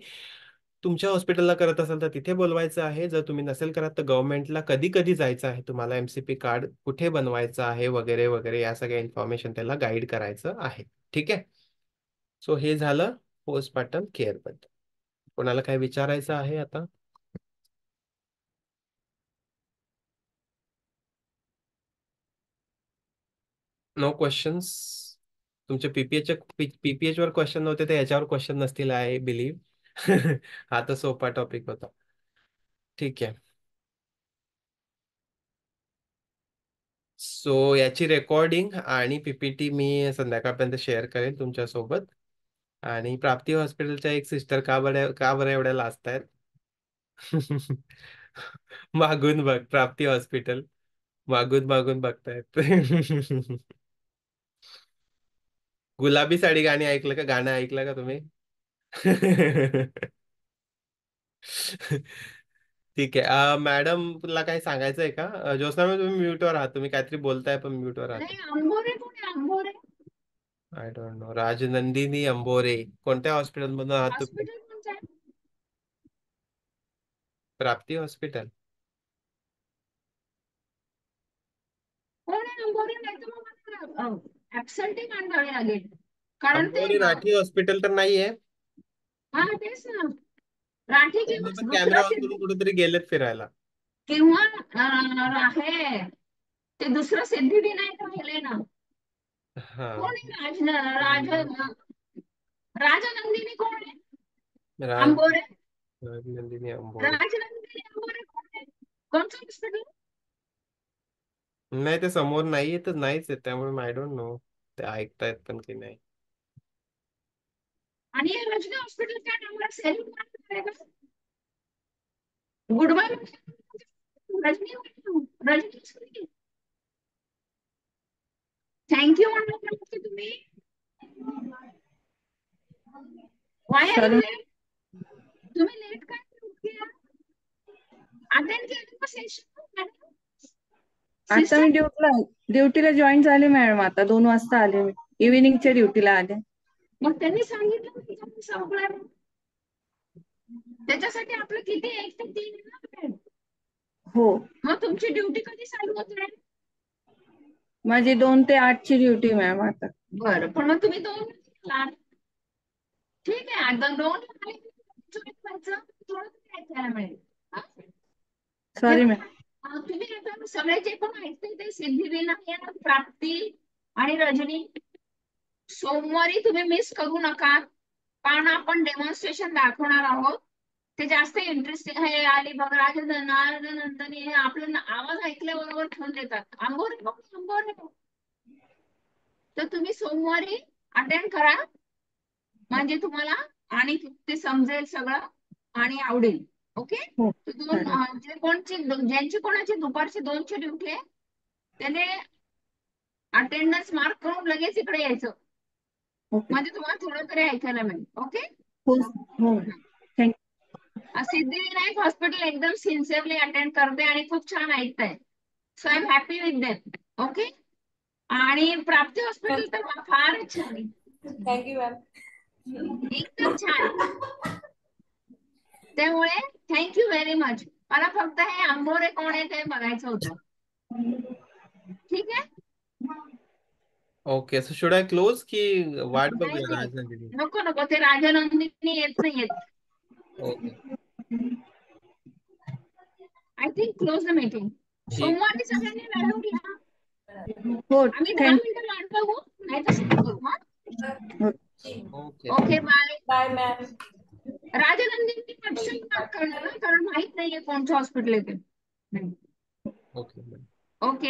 तुमच्या हॉस्पिटलला करत असाल तर तिथे बोलवायचं आहे, जर तुम्ही नसेल करत तर गव्हर्नमेंटला कधी कधी जायचं आहे तुम्हाला, MCP कार्ड कुठे बनवायचं आहे वगैरे वगैरे, या सगळ्या इन्फॉर्मेशन त्याला गाईड करायचं आहे. ठीक आहे, सो हे झालं पोस्टपार्टम केअर बद्दल. कोणाला काय विचारायचं आहे आता? No questions? तुमचे PPH वर क्वेश्चन नव्हते तर याच्यावर क्वेश्चन नसतील, आय बिलीव्ह. हा तर सोपा टॉपिक होता. ठीक आहे, सो याची रेकॉर्डिंग आणि PPT मी संध्याकाळपर्यंत शेअर करेन तुमच्या सोबत. आणि प्राप्ती हॉस्पिटलच्या एक सिस्टर का बरं एवढ्या लाजत आहेत? मागून बघ, प्राप्ती हॉस्पिटल मागून मागून बघतायत. गुलाबी साडी गाणं ऐकलं का तुम्ही? ठीक आहे, मॅडमला काय सांगायचंय का? ज्योत्स्ना मॅम तुम्ही म्यूटवर आहात, तुम्ही काहीतरी बोलताय पण म्यूटवर आहात. नाही, अंबोरे कोण आहे? Ambore I don't know. Rajnandini Ambore, कोणत्या हॉस्पिटल मधून आहात तुम्ही? हॉस्पिटल कोणचं आहे? प्राप्ती हॉस्पिटल. कोण आहे अंबोरे? नाही तर मग मला ऍबसेंटी काढावी लागेल, कारण ते अंबोरे राठी हॉस्पिटल तर नाहीये. हा तेच ना, राठी त्यांनी पण किंवा कॅमेरा दुसरं ऑन करून कुठेतरी गेलेत फिरायला. किंवा आहे ते दुसरं सिद्धिविनायक राहिले ना. हा, कोण आहे राजनंदिनी कोण आहे? राज अंबोरे, राजनंदिनी अंबोरे. राजनंदिनी अंबोरे कोण आहे? कोणचं हॉस्पिटल? नाही, ते समोर नाहीये तर नाहीच आहे, त्यामुळे आय डोंट नो ते ऐकतायत पण की नाही. आणि हे रजनी हॉस्पिटल काय नावाला सेल आहे का? Good bye Rajni, Rajni thank you म्हणलं तुम्ही. Why are you sorry late? तुम्ही लेट काय अटेंड केलं का सेशन? आता मी ड्युटीला जॉईन झाले मॅडम. आता 2 वाजता आले मी, इव्हिनिंगच्या ड्युटीला आले. मग त्यांनी सांगितलं की तुम्ही संपलं, त्याच्यासाठी आपलं किती 1 ते 3 आहे ना. हो, मग तुमची ड्युटी कधी चालू होते? माझी 2 ते 8 ची ड्युटी मॅम आता. बरं, पण मग तुम्ही 2 ला ठीक आहे, आता 2 ला आले की थोडं तरी ऐकायला मिळेल. हा? Sorry ma'am. तुम्ही आता सगळे जे पण ऐकते ते सिद्धिविनायक, प्राप्ती आणि रजनी, सोमवारी तुम्ही मिस करू नका, कारण आपण डेमॉन्स्ट्रेशन दाखवणार आहोत. ते जास्त इंटरेस्टिंग आहे. अलिबाग, राजनंदनी हे आपलं आवाज ऐकल्याबरोबर ठेवून देतात. आंबोरे बघ, आंबोरे बघ. तर तुम्ही सोमवारी अटेंड करा, म्हणजे तुम्हाला आणि ते समजेल सगळं आणि आवडेल. ओके. हो, तर दोन ज्यांची कोणाची दुपारची 2ची ड्युटी आहे त्याने अटेंडन्स मार्क करून लगेच इकडे यायचं, ओके. म्हणजे तुम्हाला थोडं तरी ऐकायला मिळेल. ओके. हो, हो. थँक्यू. सिद्धिविनायक हॉस्पिटल एकदम सिन्सिअरली अटेंड करते आणि खूप छान ऐकताय. So I am happy with them. Okay. आणि प्राप्ती हॉस्पिटल तर फारच छान आहे. Thank you ma'am. एकदम छान. त्यामुळे थँक्यू व्हेरी मच. मला फक्त हे आंबोरे कोण आहे ते बघायचं होतं. ठीक आहे. Okay, so should I close की वाट नाही बघूया नाही, राजनंदिनी? नको नको, ते राजनंदिनी येत नाहीयेत. Okay, I think close the meeting. ठीक. सोमवारी सगळ्यांनी लढवून घ्या. हो, आम्ही 10 थँक्यू. मिनिटं वाट बघू, नाही तर सुरू करू. हा. Okay. Okay, bye. Bye ma'am. Rajnandini पटकन मार्क करणार ना, कारण माहित नाहीये कोणचं हॉस्पिटल आहे ते. ओके. ओके.